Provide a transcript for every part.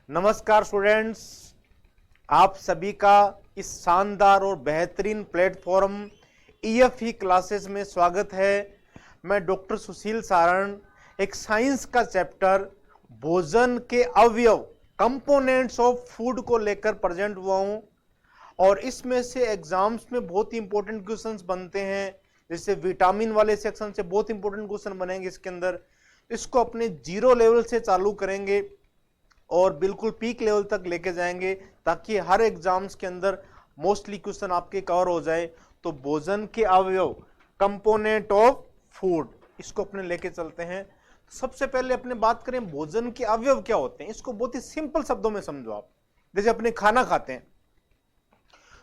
नमस्कार स्टूडेंट्स, आप सभी का इस शानदार और बेहतरीन प्लेटफॉर्म ईएफई क्लासेस में स्वागत है। मैं डॉक्टर सुशील सारण एक साइंस का चैप्टर भोजन के अवयव कंपोनेंट्स ऑफ फूड को लेकर प्रेजेंट हुआ हूं और इसमें से एग्जाम्स में बहुत ही इंपॉर्टेंट क्वेश्चंस बनते हैं। जैसे विटामिन वाले सेक्शन से बहुत इंपॉर्टेंट क्वेश्चन बनेंगे इसके अंदर। इसको अपने जीरो लेवल से चालू करेंगे और बिल्कुल पीक लेवल तक लेके जाएंगे ताकि हर एग्जाम्स के अंदर मोस्टली क्वेश्चन आपके कवर हो जाए। तो भोजन के अवयव कंपोनेंट ऑफ फूड इसको अपने लेके चलते हैं। सबसे पहले अपने बात करें भोजन के अवयव क्या होते हैं, इसको बहुत ही सिंपल शब्दों में समझो आप। जैसे अपने खाना खाते हैं,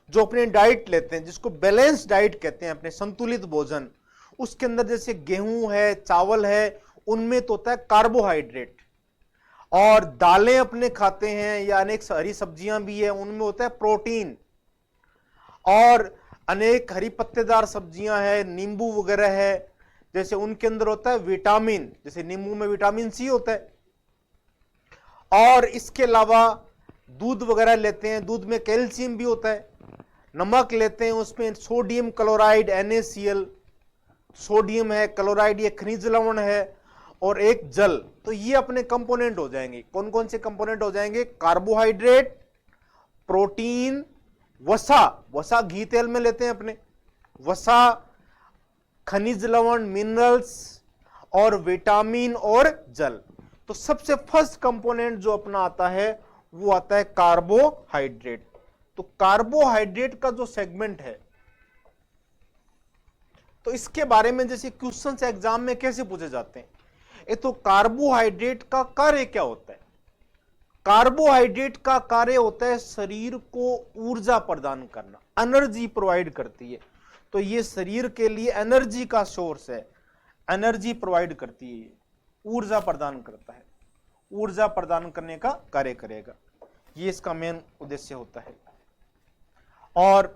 जो अपने डाइट लेते हैं जिसको बैलेंस डाइट कहते हैं, अपने संतुलित भोजन, उसके अंदर जैसे गेहूं है, चावल है, उनमें तो होता है कार्बोहाइड्रेट। और दालें अपने खाते हैं या अनेक हरी सब्जियां भी है, उनमें होता है प्रोटीन। और अनेक हरी पत्तेदार सब्जियां हैं, नींबू वगैरह है, जैसे उनके अंदर होता है विटामिन, जैसे नींबू में विटामिन सी होता है। और इसके अलावा दूध वगैरह लेते हैं, दूध में कैल्शियम भी होता है। नमक लेते हैं, उसमें सोडियम क्लोराइड NaCl, सोडियम है, क्लोराइड ये खनिज लवण है, और एक जल। तो ये अपने कंपोनेंट हो जाएंगे। कौन कौन से कंपोनेंट हो जाएंगे? कार्बोहाइड्रेट, प्रोटीन, वसा, वसा घी तेल में लेते हैं अपने, वसा, खनिज लवण मिनरल्स, और विटामिन और जल। तो सबसे फर्स्ट कंपोनेंट जो अपना आता है वो आता है कार्बोहाइड्रेट। तो कार्बोहाइड्रेट का जो सेगमेंट है, तो इसके बारे में जैसे क्वेश्चंस एग्जाम में कैसे पूछे जाते हैं, ये तो कार्बोहाइड्रेट का कार्य क्या होता है? कार्बोहाइड्रेट का कार्य होता है शरीर को ऊर्जा प्रदान करना, एनर्जी प्रोवाइड करती है। तो ये शरीर के लिए एनर्जी का सोर्स है, एनर्जी प्रोवाइड करती है, ये ऊर्जा प्रदान करता है, ऊर्जा प्रदान करने का कार्य करेगा। ये इसका मेन उद्देश्य होता है। और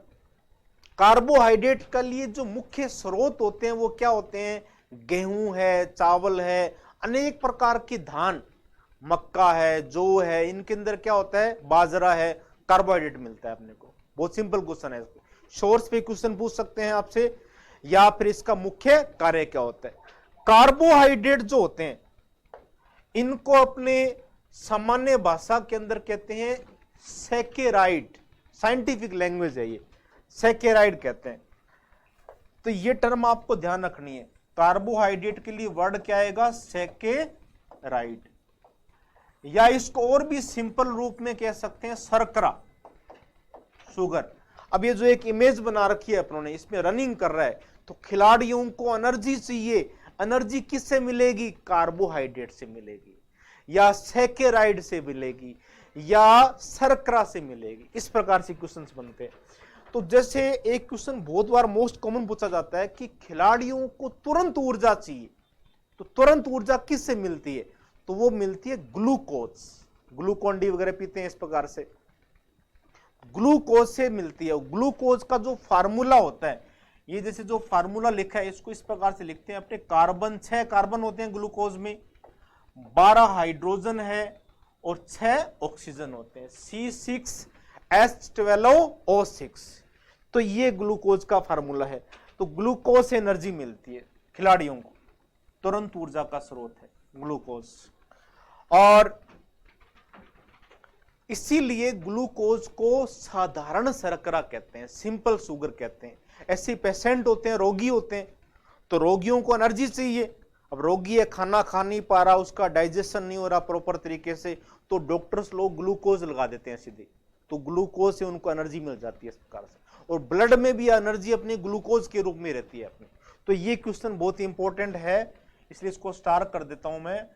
कार्बोहाइड्रेट के लिए जो मुख्य स्रोत होते हैं वो क्या होते हैं? गेहूं है, चावल है, अनेक प्रकार की धान, मक्का है, जौ है, इनके अंदर क्या होता है? बाजरा है, कार्बोहाइड्रेट मिलता है अपने को। बहुत सिंपल क्वेश्चन है, इसको सोर्स पे क्वेश्चन पूछ सकते हैं आपसे, या फिर इसका मुख्य कार्य क्या होता है। कार्बोहाइड्रेट जो होते हैं इनको अपने सामान्य भाषा के अंदर कहते हैं सैकेराइड, साइंटिफिक लैंग्वेज है ये, सैकेराइड कहते हैं। तो ये टर्म आपको ध्यान रखनी है। कार्बोहाइड्रेट के लिए वर्ड क्या आएगा? सैकेराइड, या इसको और भी सिंपल रूप में कह सकते हैं शर्करा, शुगर। अब ये जो एक इमेज बना रखी है अपनों ने, इसमें रनिंग कर रहा है, तो खिलाड़ियों को एनर्जी चाहिए। एनर्जी किससे मिलेगी? कार्बोहाइड्रेट से मिलेगी, या सैकेराइड से मिलेगी, या शर्करा से मिलेगी। इस प्रकार से क्वेश्चंस बनते हैं। तो जैसे एक क्वेश्चन बहुत बार मोस्ट कॉमन पूछा जाता है कि खिलाड़ियों को तुरंत ऊर्जा चाहिए, तो तुरंत ऊर्जा किससे मिलती है? तो वो मिलती है ग्लूकोज, ग्लूकोन डी वगैरह पीते हैं, इस प्रकार से ग्लूकोज से मिलती है। ग्लूकोज का जो फार्मूला होता है, ये जैसे जो फार्मूला लिखा है इसको इस प्रकार से लिखते हैं अपने। कार्बन 6 कार्बन होते हैं ग्लूकोज में, 12 हाइड्रोजन है और 6 ऑक्सीजन होते हैं, C6H12O6। तो ये ग्लूकोज का फार्मूला है। तो ग्लूकोज से एनर्जी मिलती है खिलाड़ियों को, तुरंत ऊर्जा का स्रोत है ग्लूकोज। और इसीलिए ग्लूकोज को साधारण शर्करा कहते हैं, सिंपल शुगर कहते हैं। ऐसे पेशेंट होते हैं, रोगी होते हैं, तो रोगियों को एनर्जी चाहिए। अब रोगी है, खाना खा नहीं पा रहा, उसका डाइजेशन नहीं हो रहा प्रॉपर तरीके से, तो डॉक्टर्स लोग ग्लूकोज लगा देते हैं सीधे, तो ग्लूकोज से उनको एनर्जी मिल जाती है इस प्रकार से। और ब्लड में भी एनर्जी अपनी ग्लूकोज के रूप में रहती है अपनी। तो ये क्वेश्चन बहुत इंपॉर्टेंट है, इसलिए इसको स्टार कर देता हूं मैं।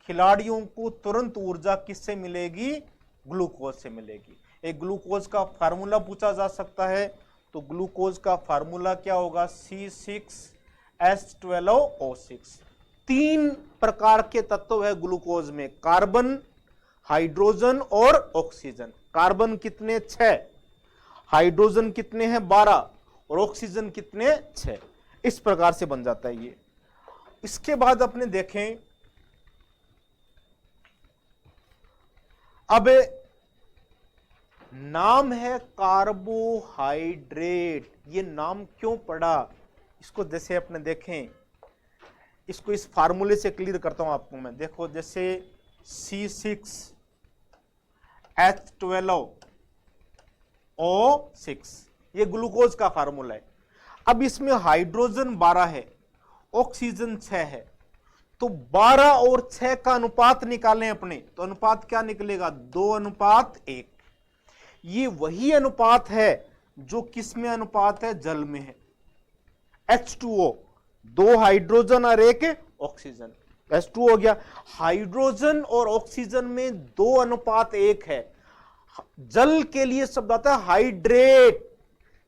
खिलाड़ियों को तुरंत ऊर्जा किससे मिलेगी? ग्लूकोज से मिलेगी। एक ग्लूकोज का फार्मूला पूछा जा सकता है, तो ग्लूकोज का फार्मूला क्या होगा? C6H12O6। 3 प्रकार के तत्व है ग्लूकोज में, कार्बन, हाइड्रोजन और ऑक्सीजन। कार्बन कितने? 6, हाइड्रोजन कितने हैं? 12, और ऑक्सीजन कितने? 6। इस प्रकार से बन जाता है ये। इसके बाद अपने देखें अब नाम है कार्बोहाइड्रेट, ये नाम क्यों पड़ा, इसको जैसे अपने देखें, इसको इस फार्मूले से क्लियर करता हूं आपको मैं। देखो जैसे C6H12O6, ये ग्लूकोज का फार्मूला है। अब इसमें हाइड्रोजन 12 है, ऑक्सीजन 6 है, तो 12 और 6 का अनुपात निकालें अपने, तो अनुपात क्या निकलेगा, 2:1। ये वही अनुपात है जो किस में अनुपात है, जल में है। H2O, 2 हाइड्रोजन और 1 ऑक्सीजन, H2O हो गया। हाइड्रोजन और ऑक्सीजन में 2:1 है। जल के लिए शब्द आता है हाइड्रेट,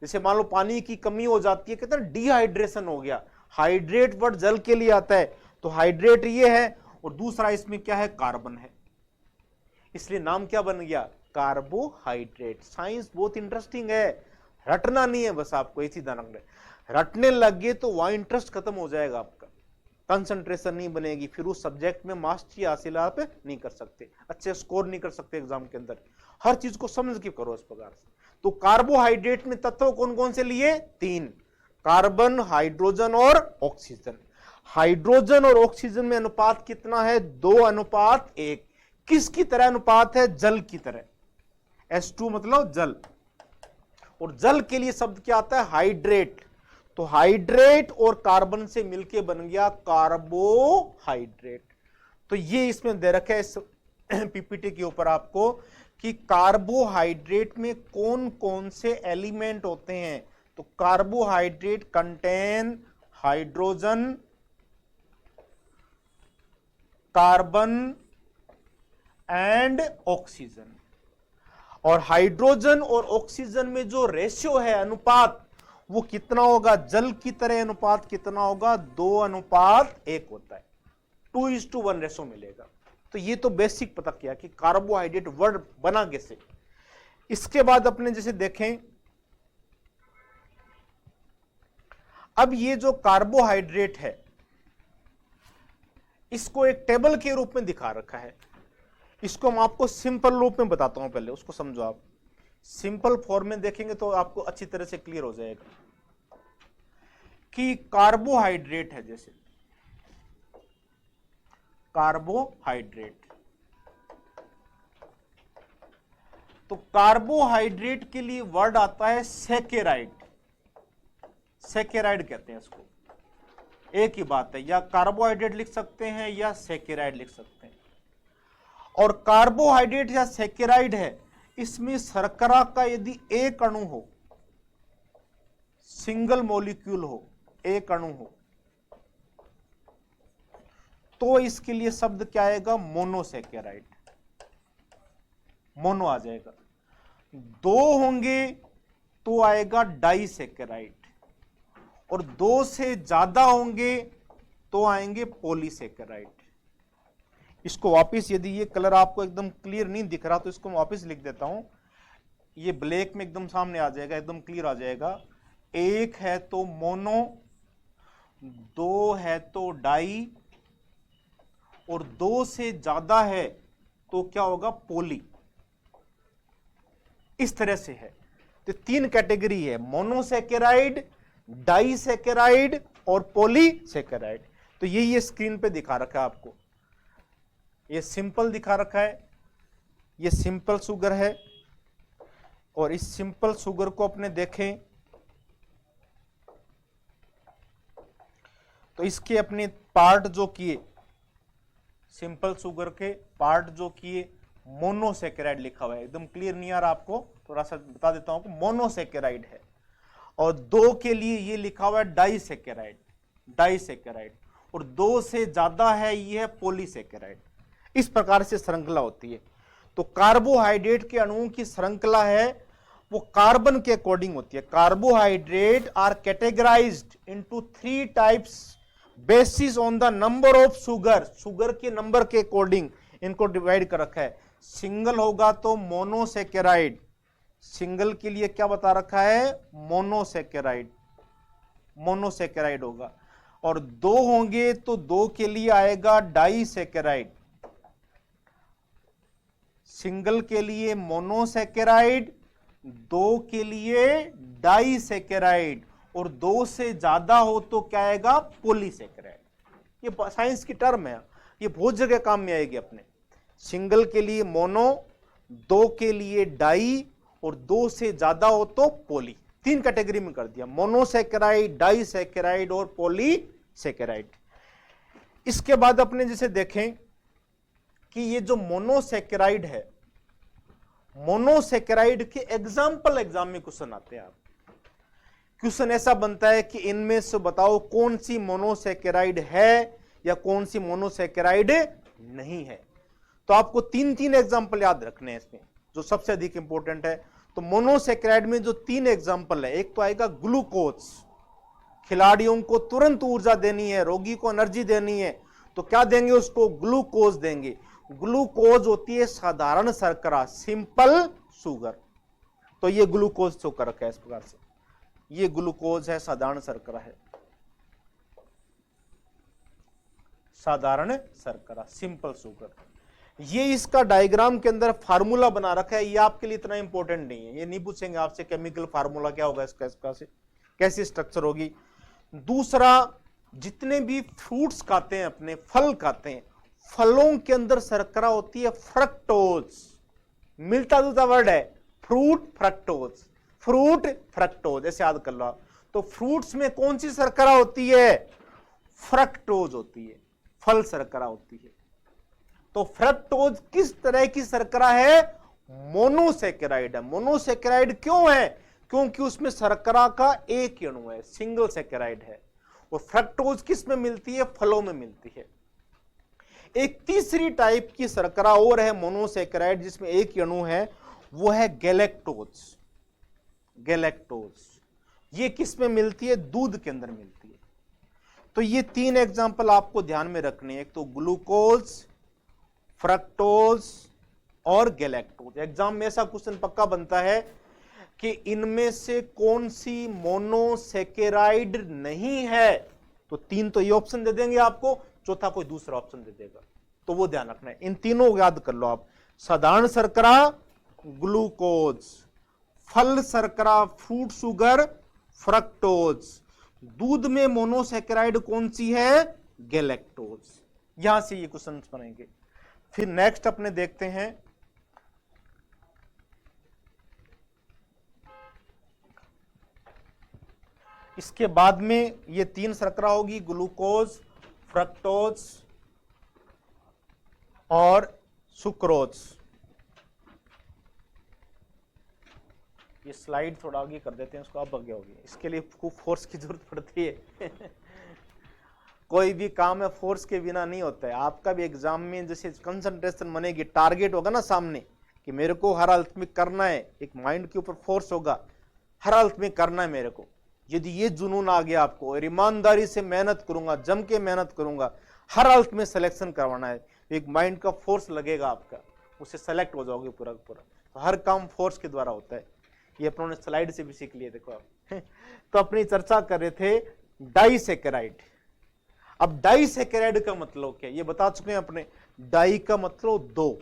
जैसे मान लो पानी की कमी हो जाती है, कहते हैं डिहाइड्रेशन हो गया, हाइड्रेट वर्ड जल के लिए आता है, तो हाइड्रेट ये है, और दूसरा इसमें क्या है, कार्बन है, इसलिए नाम क्या बन गया, कार्बोहाइड्रेट। साइंस बहुत इंटरेस्टिंग है, रटना नहीं है बस, आपको इसी तरह रटने लग गए तो वहां इंटरेस्ट खत्म हो जाएगा, आपका कंसंट्रेशन नहीं बनेगी, फिर उस सब्जेक्ट में मास्टरी हासिल आप नहीं कर सकते, अच्छे स्कोर नहीं कर सकते एग्जाम के अंदर। हर चीज को समझ के करो इस प्रकार से। तो कार्बोहाइड्रेट में तत्व कौन कौन से लिए, 3, कार्बन, हाइड्रोजन और ऑक्सीजन। हाइड्रोजन और ऑक्सीजन में अनुपात कितना है, 2:1। किसकी तरह अनुपात है, जल की तरह। H2 मतलब जल, और जल के लिए शब्द क्या आता है, हाइड्रेट। तो हाइड्रेट और कार्बन से मिलके बन गया कार्बोहाइड्रेट। तो ये इसमें दे रखा है इस पीपीटी के ऊपर आपको कि कार्बोहाइड्रेट में कौन कौन से एलिमेंट होते हैं। तो carbohydrate contain hydrogen, carbon and oxygen. और हाइड्रोजन और ऑक्सीजन में जो रेशियो है, अनुपात, वो कितना होगा, जल की तरह अनुपात कितना होगा, 2:1 होता है, 2:1 रेशियो मिलेगा। तो ये तो बेसिक पता किया कि कार्बोहाइड्रेट वर्ड बना कैसे। इसके बाद अपने जैसे देखें, अब ये जो कार्बोहाइड्रेट है इसको एक टेबल के रूप में दिखा रखा है। इसको मैं आपको सिंपल रूप में बताता हूं, पहले उसको समझो। आप सिंपल फॉर्म में देखेंगे तो आपको अच्छी तरह से क्लियर हो जाएगा कि कार्बोहाइड्रेट है, जैसे कार्बोहाइड्रेट, तो कार्बोहाइड्रेट के लिए वर्ड आता है सैकेराइड। सैकेराइड कहते हैं इसको, एक ही बात है, या कार्बोहाइड्रेट लिख सकते हैं या सैकेराइड लिख सकते हैं। और कार्बोहाइड्रेट या सैकेराइड है, इसमें शर्करा का यदि एक अणु हो, सिंगल मॉलिक्यूल हो, एक अणु हो, तो इसके लिए शब्द क्या आएगा, मोनोसैकेराइड। मोनो आ जाएगा। 2 होंगे तो आएगा डाइसैकेराइड, और 2 से ज्यादा होंगे तो आएंगे पॉलीसैकेराइड। इसको वापस, यदि ये कलर आपको एकदम क्लियर नहीं दिख रहा तो इसको मैं वापस लिख देता हूं, ये ब्लैक में एकदम सामने आ जाएगा, एकदम क्लियर आ जाएगा। 1 है तो मोनो, 2 है तो डाई, और 2 से ज्यादा है तो क्या होगा, पोली। इस तरह से है। तो 3 कैटेगरी है, मोनोसैकेराइड, डाइसैकेराइड और पॉलीसैकेराइड। तो ये स्क्रीन पे दिखा रखा है आपको, ये सिंपल दिखा रखा है, ये सिंपल शुगर है। और इस सिंपल शुगर को अपने देखें तो इसके अपने पार्ट जो किए, सिंपल शुगर के पार्ट जो किए, मोनोसैकेराइड लिखा हुआ है, एकदम क्लियर नहीं आ रहा आपको, थोड़ा सा बता देता हूं, मोनोसैकेराइड है। और 2 के लिए ये लिखा हुआ है डाइसैकेराइड, डाइसैकेराइड, और 2 से ज्यादा है ये है पॉलीसैकेराइड। इस प्रकार से श्रृंखला होती है। तो कार्बोहाइड्रेट के अणुओं की श्रृंखला है वो कार्बन के अकॉर्डिंग होती है। Carbohydrate are categorised into 3 types basis on the number of sugar. Sugar के नंबर के अकॉर्डिंग इनको डिवाइड कर रखा है। सिंगल होगा तो मोनोसैकेराइड, सिंगल के लिए क्या बता रखा है, मोनोसैकेराइड, मोनोसैकेराइड होगा। और 2 होंगे तो 2 के लिए आएगा डाइसैकेराइड, सिंगल के लिए मोनोसैकेराइड, 2 के लिए डाइसैकेराइड, और 2 से ज्यादा हो तो क्या आएगा? पॉलीसैकेराइड। ये साइंस की टर्म है, ये बहुत जगह काम में आएगी अपने। सिंगल के लिए मोनो, 2 के लिए डाई, और 2 से ज्यादा हो तो पॉली। 3 कैटेगरी में कर दिया, मोनोसैकेराइड, डाइसैकेराइड और पॉलीसैकेराइड। इसके बाद अपने जैसे देखें कि ये जो मोनोसैकेराइड है, मोनोसैकेराइड के एग्जाम में क्वेश्चन आते हैं। आप क्वेश्चन ऐसा बनता है कि इनमें से बताओ कौन सी मोनोसैकेराइड है या कौन सी मोनोसैकेराइड नहीं है। तो आपको 3 एग्जांपल याद रखने हैं इसमें, जो सबसे अधिक इंपॉर्टेंट है। तो मोनोसैकेराइड में जो 3 एग्जांपल है, एक तो आएगा ग्लूकोज, खिलाड़ियों को तुरंत ऊर्जा देनी है, रोगी को एनर्जी देनी है, तो क्या देंगे उसको? ग्लूकोज देंगे। ग्लूकोज होती है साधारण शर्करा, सिंपल शुगर। तो ये ग्लूकोज शो कर रखा है इस प्रकार से, ये ग्लूकोज है, साधारण शर्करा है, साधारण शर्करा, सिंपल शुगर। ये इसका डायग्राम के अंदर फार्मूला बना रखा है, ये आपके लिए इतना इंपॉर्टेंट नहीं है, ये नहीं पूछेंगे आपसे केमिकल फार्मूला क्या होगा इसका से, कैसी स्ट्रक्चर होगी। दूसरा, जितने भी फ्रूट्स खाते हैं, अपने फल खाते हैं, फलों के अंदर शर्करा होती है फ्रक्टोज, मिलता जुलता वर्ड है, फ्रूट फ्रक्टोज, फ्रूट फ्रक्टोज, ऐसे याद कर लो आप। तो फ्रूट्स में कौन सी शर्करा होती है? फ्रक्टोज होती है, फल शर्करा होती है। तो फ्रक्टोज किस तरह की शर्करा है? मोनोसैकेराइड है। मोनोसैकेराइड क्यों है? क्योंकि उसमें शर्करा का एक अणु है, सिंगल सैकेराइड है। और फ्रक्टोज किस में मिलती है? फलों में मिलती है। एक तीसरी टाइप की शर्करा और है मोनोसैकेराइड, जिसमें एक अणु है, वो है गैलेक्टोज। गैलेक्टोज ये किस में मिलती है? दूध के अंदर मिलती है। तो ये 3 एग्जांपल आपको ध्यान में रखने हैं, एक तो ग्लूकोज, फ्रक्टोज और गैलेक्टोज। एग्जाम में ऐसा क्वेश्चन पक्का बनता है कि इनमें से कौन सी मोनोसैकेराइड नहीं है। तो 3 तो ये ऑप्शन दे देंगे आपको, चौथा कोई दूसरा ऑप्शन दे देगा, तो वो ध्यान रखना है। इन तीनों को याद कर लो आप, साधारण शर्करा ग्लूकोज, फल शर्करा फ्रूट शुगर फ्रक्टोज, दूध में मोनोसैकेराइड कौन सी है? गैलेक्टोज। यहां से ये क्वेश्चन बनेंगे। फिर नेक्स्ट अपने देखते हैं, इसके बाद में ये 3 शर्करा होगी, ग्लूकोज, फ्रक्टोज और सुक्रोज। ये स्लाइड थोड़ा आगे कर देते हैं, उसको आप आगे होगी, इसके लिए खूब फोर्स की जरूरत पड़ती है। कोई भी काम है फोर्स के बिना नहीं होता है। आपका भी एग्जाम में जैसे कंसंट्रेशन बनेगी, टारगेट होगा ना सामने कि मेरे को हर हालत में करना है, एक माइंड के ऊपर फोर्स होगा, हर हालत में करना है मेरे को। यदि ये जुनून आ गया आपको और ईमानदारी से मेहनत करूंगा, जम के मेहनत करूंगा, हर हालत में सिलेक्शन करवाना है, एक माइंड का फोर्स लगेगा आपका, उससे सेलेक्ट हो जाओगे पूरा का पूरा। तो हर काम फोर्स के द्वारा होता है, ये अपनों ने स्लाइड से भी सीख लिए। देखो आप तो अपनी चर्चा कर रहे थे डाइसैकेराइड। अब डाइसैकेराइड का मतलब क्या है ये बता चुके हैं अपने। डाई का मतलब 2,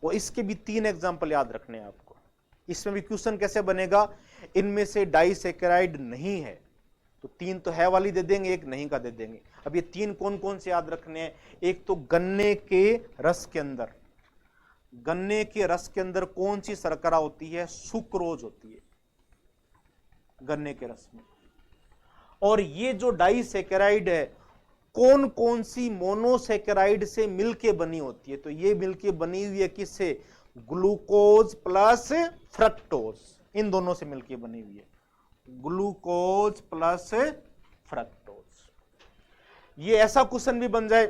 और इसके भी 3 एग्जांपल याद रखने हैं आपको। इसमें भी क्वेश्चन कैसे बनेगा, इनमें से डाइसैकेराइड नहीं है, तो 3 तो है वाली दे देंगे, एक नहीं का दे देंगे। अब ये 3 कौन कौन से याद रखने हैं? एक तो गन्ने के रस के अंदर, गन्ने के रस के अंदर कौन सी शर्करा होती है? सुक्रोज होती है गन्ने के रस में। और ये जो डाइसैकेराइड है कौन कौन सी मोनोसैकेराइड से मिलके बनी होती है? तो ये मिलके बनी हुई है किससे? ग्लूकोज प्लस फ्रक्टोज, इन दोनों से मिलके बनी हुई है, ग्लूकोज प्लस फ्रक्टोज। ये ऐसा क्वेश्चन भी बन जाए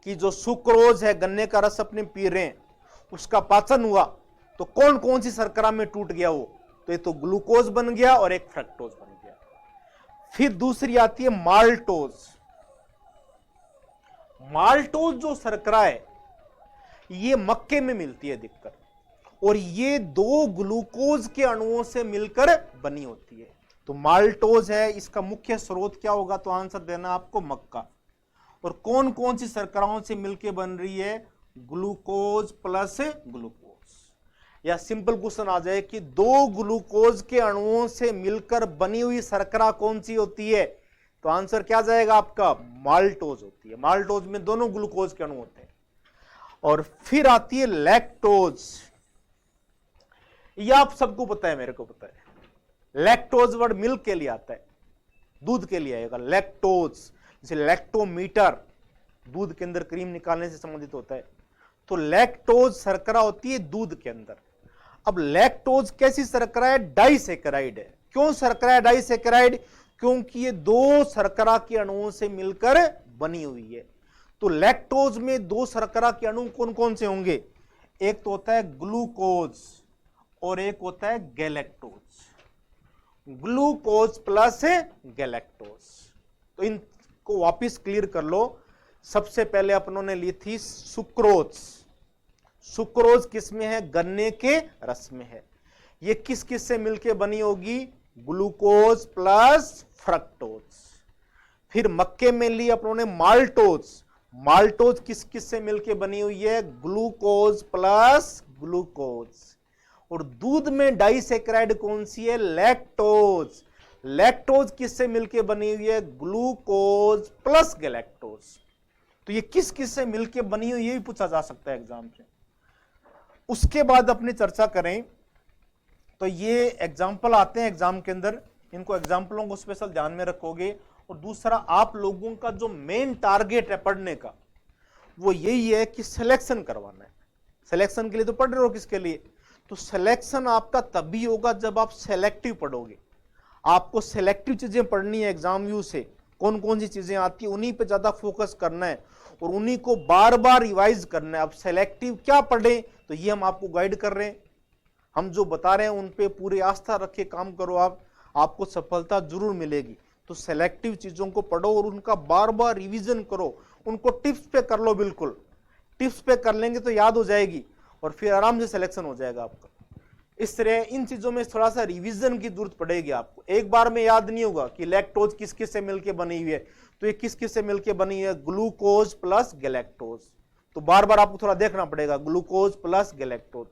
कि जो सुक्रोज है, गन्ने का रस अपने पी रहे हैं, उसका पाचन हुआ तो कौन कौन सी शर्करा में टूट गया वो? तो ये तो ग्लूकोज बन गया और एक फ्रक्टोज बन गया। फिर दूसरी आती है माल्टोज। माल्टोज जो शर्करा है ये मक्के में मिलती है अधिकतर, और ये 2 ग्लूकोज के अणुओं से मिलकर बनी होती है। तो माल्टोज है, इसका मुख्य स्रोत क्या होगा? तो आंसर देना आपको मक्का। और कौन कौन सी शर्कराओं से मिलकर बन रही है? Glucose plus glucose. या सिंपल क्वेश्चन आ जाए कि दो ग्लूकोज के अणुओं से मिलकर बनी हुई शर्करा कौन सी होती है, तो आंसर क्या जाएगा आपका, माल्टोज होती है। माल्टोज में दोनों ग्लूकोज के अणु होते हैं। और फिर आती है लैक्टोज। यह आप सबको पता है, मेरे को पता है। लैक्टोज वर्ड मिल्क के लिए आता है, दूध के लिए आएगा लैक्टोज। जैसे लैक्टोमीटर दूध के अंदर क्रीम निकालने से संबंधित होता है, तो लैक्टोज शर्करा होती है दूध के अंदर। अब लैक्टोज कैसी शर्करा है, डाइसैकेराइड है। क्यों शर्करा है डाइसैकेराइड, क्योंकि ये दो शर्करा के अणुओं से मिलकर बनी हुई है। तो लैक्टोज में दो शर्करा के अणु कौन कौन से होंगे, एक तो होता है ग्लूकोज और एक होता है गैलेक्टोज। Glucose plus galactose. तो इनको वापस क्लियर कर लो। सबसे पहले अपनों ने ली थी सुक्रोज। सुक्रोज किस में है, गन्ने के रस में है। ये किस किस से मिलके बनी होगी, ग्लूकोज प्लस फ्रक्टोज। फिर मक्के में ली अपनों ने माल्टोज। माल्टोज किस किस से मिलके बनी हुई है, ग्लूकोज प्लस ग्लूकोज। और दूध में डाइसैकेराइड कौन सी है, लैक्टोज। लैक्टोज किससे मिलके बनी हुई है, ग्लूकोज प्लस गैलेक्टोज। तो ये किस किस से मिलके बनी हुई, ये भी पूछा जा सकता है एग्जाम से। उसके बाद अपनी चर्चा करें तो ये एग्जाम्पल आते हैं एग्जाम के अंदर, इनको एग्जाम्पलों को स्पेशल ध्यान में रखोगे। और दूसरा, आप लोगों का जो मेन टारगेट है पढ़ने का, वो यही है कि सिलेक्शन करवाना है। सिलेक्शन के लिए तो पढ़ रहे हो, किसके लिए, तो सिलेक्शन आपका तभी होगा जब आप सेलेक्टिव पढ़ोगे। आपको सेलेक्टिव चीजें पढ़नी है एग्जाम व्यू से, कौन कौन सी चीजें आती है उन्हीं पे ज्यादा फोकस करना है और उन्हीं को बार बार रिवाइज करना है। अब सेलेक्टिव क्या पढ़े, तो ये हम आपको गाइड कर रहे हैं। हम जो बता रहे हैं उन पे पूरी आस्था रखे काम करो, आपको सफलता जरूर मिलेगी। तो सेलेक्टिव चीजों को पढ़ो और उनका बार बार रिवीजन करो, उनको टिप्स पे कर लो। बिल्कुल टिप्स पे कर लेंगे तो याद हो जाएगी और फिर आराम से सिलेक्शन हो जाएगा आपका। इस तरह इन चीजों में थोड़ा सा रिवीजन की जरूरत पड़ेगी आपको। एक बार में याद नहीं होगा कि लैक्टोज किस किस से मिलके बनी हुई है, तो ये किस किस से मिलके बनी है, ग्लूकोज प्लस गैलेक्टोज। तो बार बार आपको थोड़ा देखना पड़ेगा, ग्लूकोज प्लस गैलेक्टोज।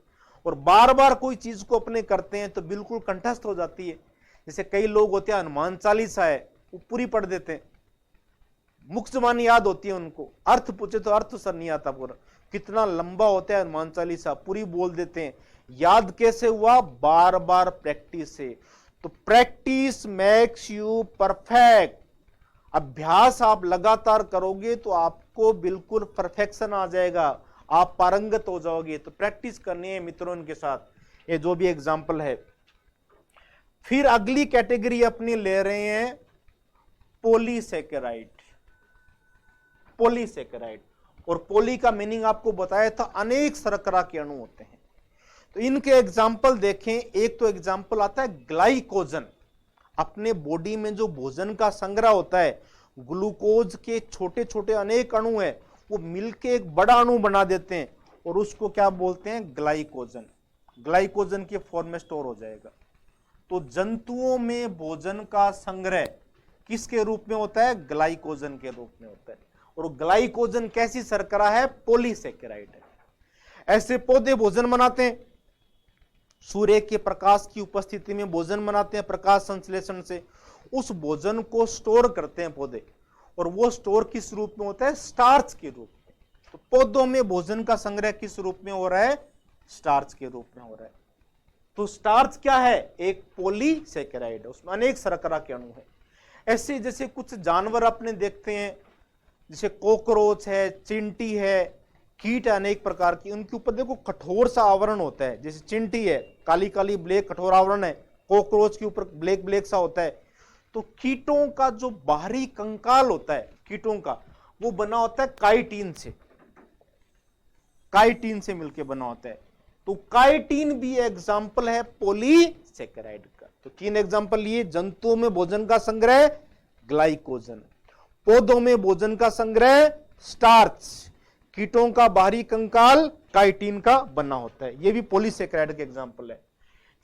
और बार बार कोई चीज को अपने करते हैं तो बिल्कुल कंठस्थ हो जाती है। जैसे कई लोग होते हैं हनुमान चालीसा है वो पूरी पढ़ देते हैं, मुख्य जबानी याद होती है उनको, अर्थ पूछे तो अर्थ सर नहीं आता पूरा। कितना लंबा होता है हनुमान चालीसा, पूरी बोल देते हैं। याद कैसे हुआ, बार बार प्रैक्टिस से। तो प्रैक्टिस मेक्स यू परफेक्ट। अभ्यास आप लगातार करोगे तो आपको बिल्कुल परफेक्शन आ जाएगा, आप पारंगत हो जाओगे। तो प्रैक्टिस करनी है मित्रों इनके साथ, ये जो भी एग्जाम्पल है। फिर अगली कैटेगरी अपनी ले रहे हैं पॉलीसैकेराइड। पॉलीसैकेराइड, और पॉली का मीनिंग आपको बताया था, अनेक शर्करा के अणु होते हैं। तो इनके एग्जाम्पल देखें। एक तो एग्जाम्पल आता है ग्लाइकोजन। अपने बॉडी में जो भोजन का संग्रह होता है, ग्लूकोज के छोटे छोटे अनेक अणु है, वो मिलके एक बड़ा अणु बना देते हैं और उसको क्या बोलते हैं, ग्लाइकोजन। ग्लाइकोजन के फॉर्म में स्टोर हो जाएगा। तो जंतुओं में भोजन का संग्रह किसके रूप में होता है, ग्लाइकोजन के रूप में होता है। और ग्लाइकोजन कैसी शर्करा है, पॉलीसैकेराइड है। ऐसे पौधे भोजन बनाते हैं, सूर्य के प्रकाश की उपस्थिति में भोजन बनाते हैं, प्रकाश संश्लेषण से उस भोजन को स्टोर करते हैं पौधे। और वो स्टोर किस रूप में होता है, स्टार्च के रूप में। तो पौधों में भोजन का संग्रह किस रूप में हो रहा है, स्टार्च के रूप में हो रहा है। तो स्टार्च क्या है, एक पॉलीसैकेराइड है, उसमें अनेक शर्करा के अणु है। ऐसे जैसे कुछ जानवर अपने देखते हैं, जैसे कॉकरोच है, चिंटी है, कीट है अनेक प्रकार की, उनके ऊपर देखो कठोर सा आवरण होता है। जैसे चिंटी है काली काली ब्लैक कठोर आवरण है, कॉकरोच के ऊपर ब्लैक ब्लैक सा होता है। तो कीटों का जो बाहरी कंकाल होता है कीटों का, वो बना होता है काइटिन से, काइटिन से मिलकर बना होता है। तो काइटिन भी एग्जाम्पल है पॉलीसैकेराइड का। तो तीन एग्जाम्पल लिए, जंतुओं में भोजन का संग्रह ग्लाइकोजन, पौधों में भोजन का संग्रह स्टार्च, कीटों का बाहरी कंकाल काइटिन का बना होता है। यह भी पॉलीसैकेराइड के एग्जाम्पल है।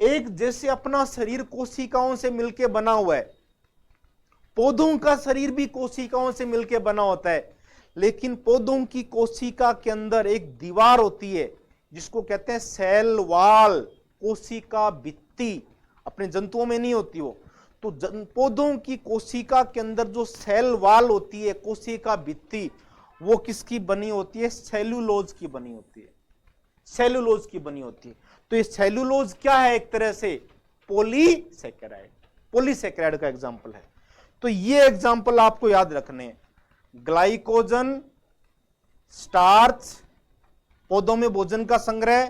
एक जैसे अपना शरीर कोशिकाओं से मिलकर बना हुआ है, पौधों का शरीर भी कोशिकाओं से मिलकर बना होता है, लेकिन पौधों की कोशिका के अंदर एक दीवार होती है जिसको कहते हैं सेल वाल, कोशिका भित्ति। अपने जंतुओं में नहीं होती वो। तो पौधों की कोशिका के अंदर जो सेल वाल होती है, कोशिका भित्ति, वो किसकी बनी होती है? सेल्यूलोज की बनी होती है। सेल्यूलोज की बनी होती है। तो ये सेल्यूलोज क्या है? एक तरह से पॉलीसेकेराइड। पॉलीसेकेराइड का एग्जांपल है। तो ये एग्जांपल आपको याद रखने हैं। ग्लाइकोजन, स्टार्च, पौधों में भोजन का संग्रह,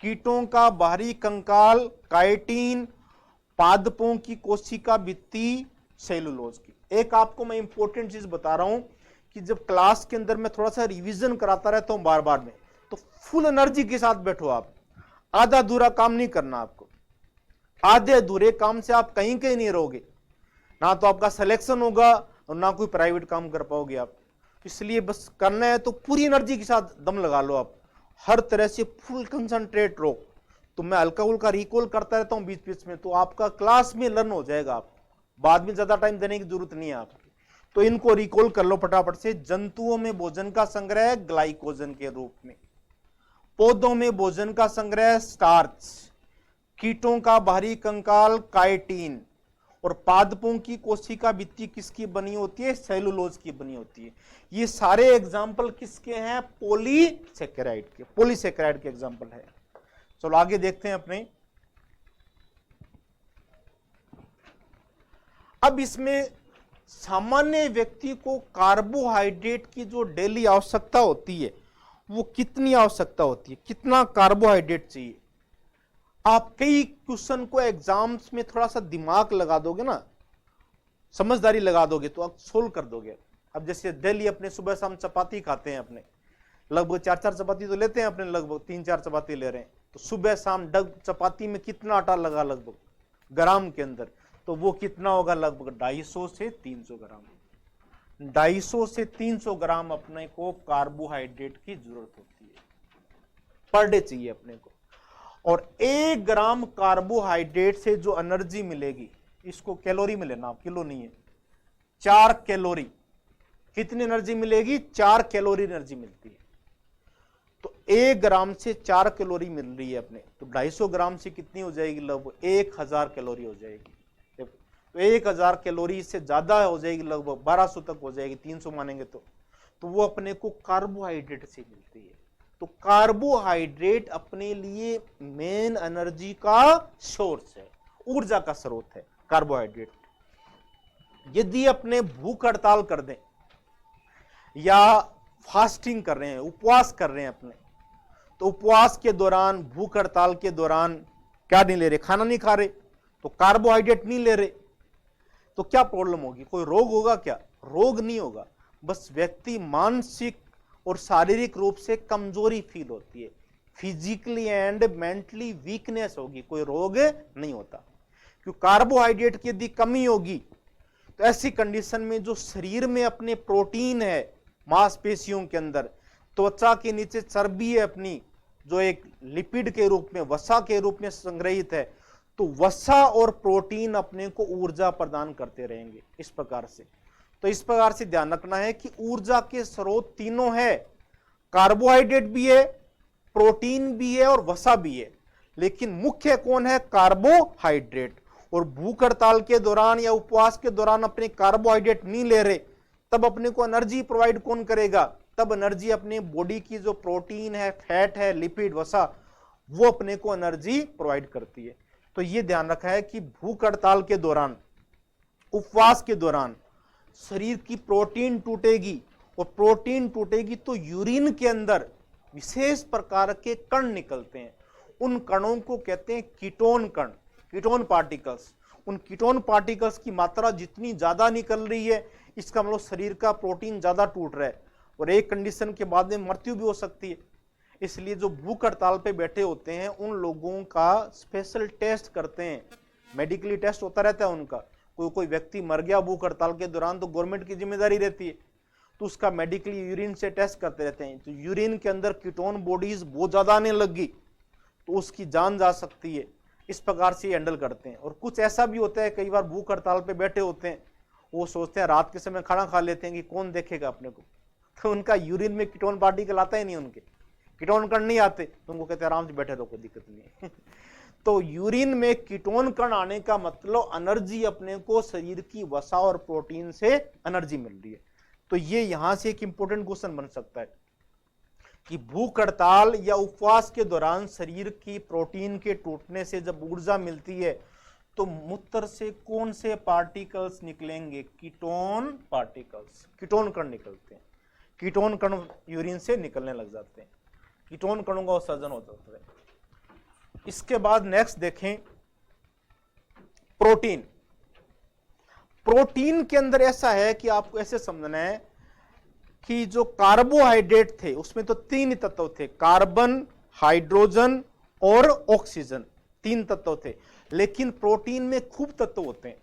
कीटों का बाहरी कंकाल काइटिन, पादपों की कोशिका भित्ति सेल्यूलोज की। एक आपको मैं इंपॉर्टेंट चीज बता रहा हूं कि जब क्लास के अंदर मैं थोड़ा सा रिवीजन कराता रहता हूं बार बार में, तो फुल एनर्जी के साथ बैठो आप। आधा अधूरा काम नहीं करना आपको। आधे अधूरे काम से आप कहीं कहीं नहीं रहोगे, ना तो आपका सिलेक्शन होगा और ना कोई प्राइवेट काम कर पाओगे आप। इसलिए बस करना है तो पूरी एनर्जी के साथ दम लगा लो आप, हर तरह से फुल कंसंट्रेट रहो। तो मैं हल्का हुल्का रिकॉल करता रहता हूं बीच बीच में, तो आपका क्लास में लर्न हो जाएगा। आप बाद में ज्यादा टाइम देने की जरूरत नहीं है आपकी। तो इनको रिकॉल कर लो फटाफट से। जंतुओं में भोजन का संग्रह ग्लाइकोजन के रूप में, पौधों में भोजन का संग्रह स्टार्च, कीटों का बाहरी कंकाल काइटिन, और पादपों की कोशिका भित्ति किसकी बनी होती है? सेल्यूलोज की बनी होती है। ये सारे एग्जाम्पल किसके हैं? पॉलीसेकेराइड के। पॉलीसेकेराइड के एग्जाम्पल है। चलो आगे देखते हैं अपने। अब इसमें सामान्य व्यक्ति को कार्बोहाइड्रेट की जो डेली आवश्यकता होती है वो कितनी आवश्यकता होती है? कितना कार्बोहाइड्रेट चाहिए? आप कई क्वेश्चन को एग्जाम्स में थोड़ा सा दिमाग लगा दोगे ना, समझदारी लगा दोगे तो आप सोल्व कर दोगे। अब जैसे डेली अपने सुबह शाम चपाती खाते हैं, अपने लगभग 4-4 चपाती तो लेते हैं अपने, लगभग 3-4 चपाती ले रहे हैं। तो सुबह शाम डग चपाती में कितना आटा लगा? लगभग ग्राम के अंदर, तो वो कितना होगा? लगभग 250 से 300 ग्राम। 250 से 300 ग्राम अपने को कार्बोहाइड्रेट की जरूरत होती है, पर डे चाहिए अपने को। और 1 ग्राम कार्बोहाइड्रेट से जो एनर्जी मिलेगी, इसको कैलोरी में लेना, किलो नहीं है, 4 कैलोरी। कितनी एनर्जी मिलेगी? 4 कैलोरी एनर्जी मिलती है। तो 1 ग्राम से 4 कैलोरी मिल रही है अपने, तो 250 ग्राम से कितनी हो जाएगी? लगभग 1000 कैलोरी हो जाएगी। तो 1000 कैलोरी से ज्यादा हो जाएगी, लगभग 1200 तक हो जाएगी, 300 मानेंगे तो वो अपने को कार्बोहाइड्रेट से मिलती है। तो कार्बोहाइड्रेट अपने लिए मेन एनर्जी का सोर्स है, ऊर्जा का स्रोत है कार्बोहाइड्रेट। यदि अपने भूख हड़ताल कर दें या फास्टिंग कर रहे हैं, उपवास कर रहे हैं अपने, तो उपवास के दौरान, भूख हड़ताल के दौरान क्या नहीं ले रहे? खाना नहीं खा रहे, तो कार्बोहाइड्रेट नहीं ले रहे, तो क्या प्रॉब्लम होगी? कोई रोग होगा क्या? रोग नहीं होगा, बस व्यक्ति मानसिक और शारीरिक रूप से कमजोरी फील होती है, फिजिकली एंड मेंटली वीकनेस होगी, कोई रोग नहीं होता। क्योंकि कार्बोहाइड्रेट की यदि कमी होगी तो ऐसी कंडीशन में जो शरीर में अपने प्रोटीन है, मांसपेशियों के अंदर, त्वचा के नीचे चर्बी है अपनी, जो एक लिपिड के रूप में, वसा के रूप में संग्रहित है, तो वसा और प्रोटीन अपने को ऊर्जा प्रदान करते रहेंगे इस प्रकार से। तो इस प्रकार से ध्यान रखना है कि ऊर्जा के स्रोत तीनों है, कार्बोहाइड्रेट भी है, प्रोटीन भी है और वसा भी है, लेकिन मुख्य कौन है? कार्बोहाइड्रेट। और भूख हड़ताल के दौरान या उपवास के दौरान अपने कार्बोहाइड्रेट नहीं ले रहे, तब अपने को एनर्जी प्रोवाइड कौन करेगा? तब एनर्जी अपने बॉडी की जो प्रोटीन है, फैट है, लिपिड, वसा, वो अपने को एनर्जी प्रोवाइड करती है। तो ये ध्यान रखा है कि भूख हड़ताल के दौरान, उपवास के दौरान शरीर की प्रोटीन टूटेगी, और प्रोटीन टूटेगी तो यूरिन के अंदर विशेष प्रकार के कण निकलते हैं। उन कणों को कहते हैं कीटोन कण, कीटोन पार्टिकल्स। उन कीटोन पार्टिकल्स की मात्रा जितनी ज्यादा निकल रही है, इसका मतलब शरीर का प्रोटीन ज्यादा टूट रहा है, और एक कंडीशन के बाद में मृत्यु भी हो सकती है। इसलिए जो भूख हड़ताल पे बैठे होते हैं उन लोगों का स्पेशल टेस्ट करते हैं, मेडिकली टेस्ट होता रहता है उनका। कोई व्यक्ति मर गया भूख हड़ताल के दौरान तो गवर्नमेंट की जिम्मेदारी रहती है, तो उसका मेडिकली यूरिन से टेस्ट करते रहते हैं। तो यूरिन के अंदर कीटोन बॉडीज बहुत ज्यादा आने लगी तो उसकी जान जा सकती है, इस प्रकार से हैंडल करते हैं। और कुछ ऐसा भी होता है, कई बार भूख हड़ताल पे बैठे होते हैं, वो सोचते हैं रात के समय खाना खा लेते हैं कि कौन देखेगा अपने को, तो उनका यूरिन में कीटोन पार्टिकल आता ही नहीं, उनके कीटोन कण नहीं आते, तो उनको कहते हैं आराम से बैठे रहो, कोई दिक्कत नहीं है। तो यूरिन में कीटोन कण आने का मतलब एनर्जी, अपने को शरीर की वसा और प्रोटीन से एनर्जी मिल रही है। तो ये यहां से एक इंपॉर्टेंट क्वेश्चन बन सकता है कि भूख हड़ताल या उपवास के दौरान शरीर की प्रोटीन के टूटने से जब ऊर्जा मिलती है तो मूत्र से कौन से पार्टिकल्स निकलेंगे? कीटोन पार्टिकल्स, कीटोन कण निकलते हैं। कीटोन कण यूरिन से निकलने लग जाते हैं, कीटोन कणों का उत्सर्जन हो जाता है। इसके बाद नेक्स्ट देखें प्रोटीन। प्रोटीन के अंदर ऐसा है कि आपको ऐसे समझना है कि जो कार्बोहाइड्रेट थे उसमें तो 3 तत्व थे, कार्बन, हाइड्रोजन और ऑक्सीजन, 3 तत्व थे। लेकिन प्रोटीन में खूब तत्व होते हैं,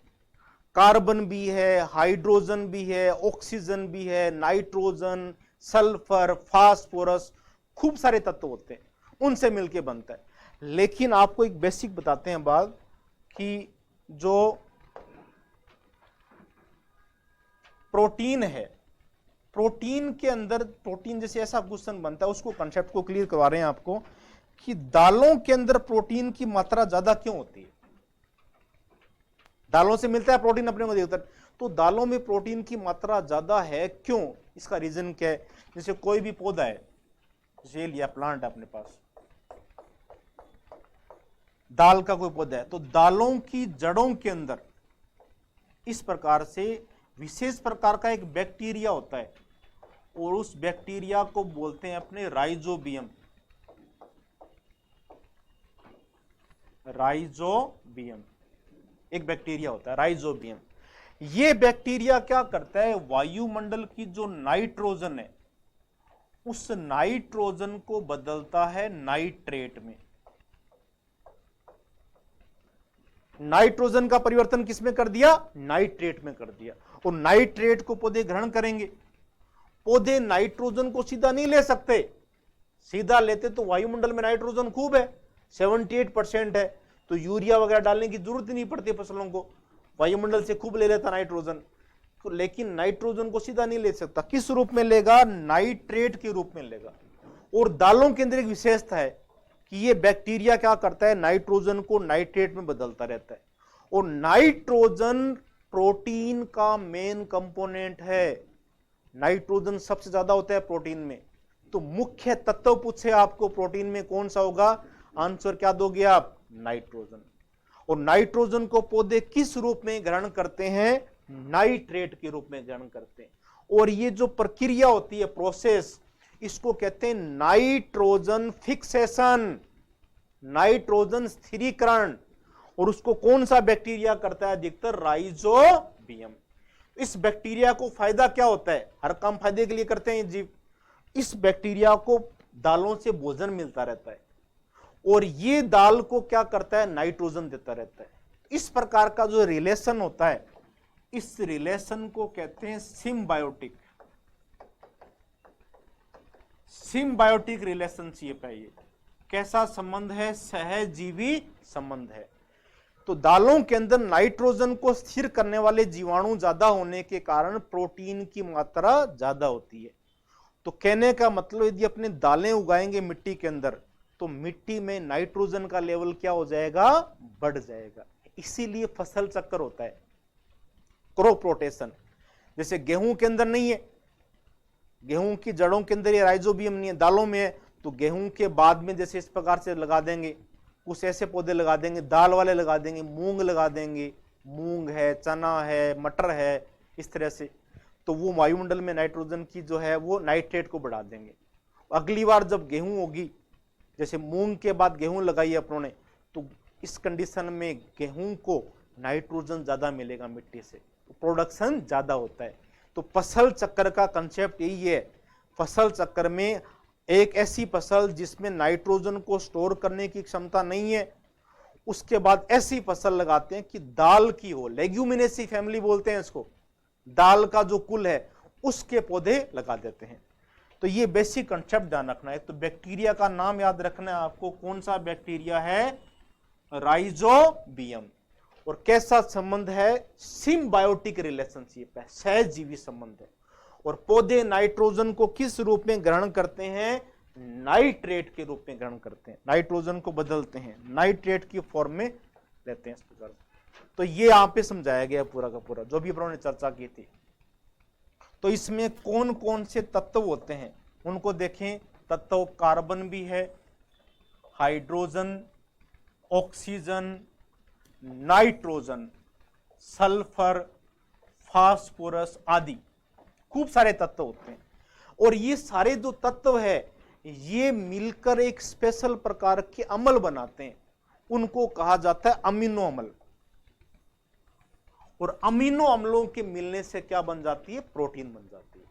कार्बन भी है, हाइड्रोजन भी है, ऑक्सीजन भी है, नाइट्रोजन, सल्फर, फास्फोरस, खूब सारे तत्व होते हैं, उनसे मिलके बनता है। लेकिन आपको एक बेसिक बताते हैं बात कि जो प्रोटीन है, प्रोटीन के अंदर, प्रोटीन जैसे ऐसा क्वेश्चन बनता है, उसको कंसेप्ट को क्लियर करवा रहे हैं आपको कि दालों के अंदर प्रोटीन की मात्रा ज्यादा क्यों होती है? दालों से मिलता है प्रोटीन अपने को देता है, तो दालों में प्रोटीन की मात्रा ज्यादा है क्यों? इसका रीजन क्या है? जैसे कोई भी पौधा है, जैसे लिया प्लांट अपने पास, दाल का कोई पौधा है, तो दालों की जड़ों के अंदर इस प्रकार से विशेष प्रकार का एक बैक्टीरिया होता है और उस बैक्टीरिया को बोलते हैं अपने राइजोबियम। राइजोबियम एक बैक्टीरिया होता है, राइजोबियम। ये बैक्टीरिया क्या करता है? वायुमंडल की जो नाइट्रोजन है उस नाइट्रोजन को बदलता है नाइट्रेट में। नाइट्रोजन का परिवर्तन किसमें कर दिया? नाइट्रेट में कर दिया। और नाइट्रेट को पौधे ग्रहण करेंगे। पौधे नाइट्रोजन को सीधा नहीं ले सकते, सीधा लेते तो वायुमंडल में नाइट्रोजन खूब है, 78% है, तो यूरिया वगैरह डालने की जरूरत नहीं पड़ती फसलों को, वायुमंडल से खूब ले लेता नाइट्रोजन। तो लेकिन नाइट्रोजन को सीधा नहीं ले सकता, किस रूप में लेगा? नाइट्रेट के रूप में लेगा। और दालों के अंदर एक विशेषता है कि ये बैक्टीरिया क्या करता है? नाइट्रोजन को नाइट्रेट में बदलता रहता है। और नाइट्रोजन प्रोटीन का मेन कंपोनेंट है, नाइट्रोजन सबसे ज्यादा होता है प्रोटीन में। तो मुख्य तत्व पूछे आपको प्रोटीन में कौन सा होगा, आंसर क्या दोगे आप? नाइट्रोजन। और नाइट्रोजन को पौधे किस रूप में ग्रहण करते हैं? नाइट्रेट के रूप में ग्रहण करते हैं। और ये जो प्रक्रिया होती है, प्रोसेस, इसको कहते हैं नाइट्रोजन फिक्सेशन, नाइट्रोजन स्थिरीकरण। और उसको कौन सा बैक्टीरिया करता है? अधिकतर राइजोबियम। इस बैक्टीरिया को फायदा क्या होता है? हर काम फायदे के लिए करते हैं जीव। इस बैक्टीरिया को दालों से भोजन मिलता रहता है और ये दाल को क्या करता है? नाइट्रोजन देता रहता है। इस प्रकार का जो रिलेशन होता है, इस रिलेशन को कहते हैं सिम्बायोटिक। सिम्बायोटिक रिलेशनशिप है ये। कैसा संबंध है? सहजीवी संबंध है। तो दालों के अंदर नाइट्रोजन को स्थिर करने वाले जीवाणु ज्यादा होने के कारण प्रोटीन की मात्रा ज्यादा होती है। तो कहने का मतलब यदि अपने दालें उगाएंगे मिट्टी के अंदर तो मिट्टी में नाइट्रोजन का लेवल क्या हो जाएगा? बढ़ जाएगा। इसीलिए फसल चक्कर होता है, क्रॉप रोटेशन। जैसे गेहूं के अंदर नहीं है, गेहूं की जड़ों के अंदर ये राइजोबियम नहीं है, दालों में है, तो गेहूं के बाद में जैसे इस प्रकार से लगा देंगे, कुछ ऐसे पौधे लगा देंगे, दाल वाले लगा देंगे, मूंग लगा देंगे, मूंग है, चना है, मटर है, इस तरह से, तो वो वायुमंडल में नाइट्रोजन की जो है वो नाइट्रेट को बढ़ा देंगे। अगली बार जब गेहूं होगी, जैसे मूंग के बाद गेहूं लगाई अपनों ने, तो इस कंडीशन में गेहूं को नाइट्रोजन ज्यादा मिलेगा मिट्टी से, तो प्रोडक्शन ज्यादा होता है। तो फसल चक्र का कंसेप्ट यही है। फसल चक्र में एक ऐसी फसल जिसमें नाइट्रोजन को स्टोर करने की क्षमता नहीं है, उसके बाद ऐसी फसल लगाते हैं कि दाल की हो, लेग्यूमिनेसी फैमिली बोलते हैं इसको, दाल का जो कुल है उसके पौधे लगा देते हैं। तो ये बेसिक कंसेप्ट ध्यान रखना है। तो बैक्टीरिया का नाम याद रखना है आपको, कौन सा बैक्टीरिया है? राइजोबियम। और कैसा संबंध है? सिम्बायोटिक रिलेशनशिप है, सहजीवी संबंध है। और पौधे नाइट्रोजन को किस रूप में ग्रहण करते हैं? नाइट्रेट के रूप में ग्रहण करते हैं, नाइट्रोजन को बदलते हैं, नाइट्रेट की फॉर्म में लेते हैं इस प्रकार। तो ये यहां पे समझाया गया पूरा का पूरा जो भी अपन ने चर्चा की थी। तो इसमें कौन कौन से तत्व होते हैं उनको देखें। तत्व कार्बन भी है, hydrogen, oxygen, nitrogen, sulphur, phosphorus आदि खूब सारे तत्व होते हैं। और ये सारे जो तत्व है ये मिलकर एक स्पेशल प्रकार के अम्ल बनाते हैं, उनको कहा जाता है अमीनो अम्ल। और अमीनो अम्लों के मिलने से क्या बन जाती है? प्रोटीन बन जाती है।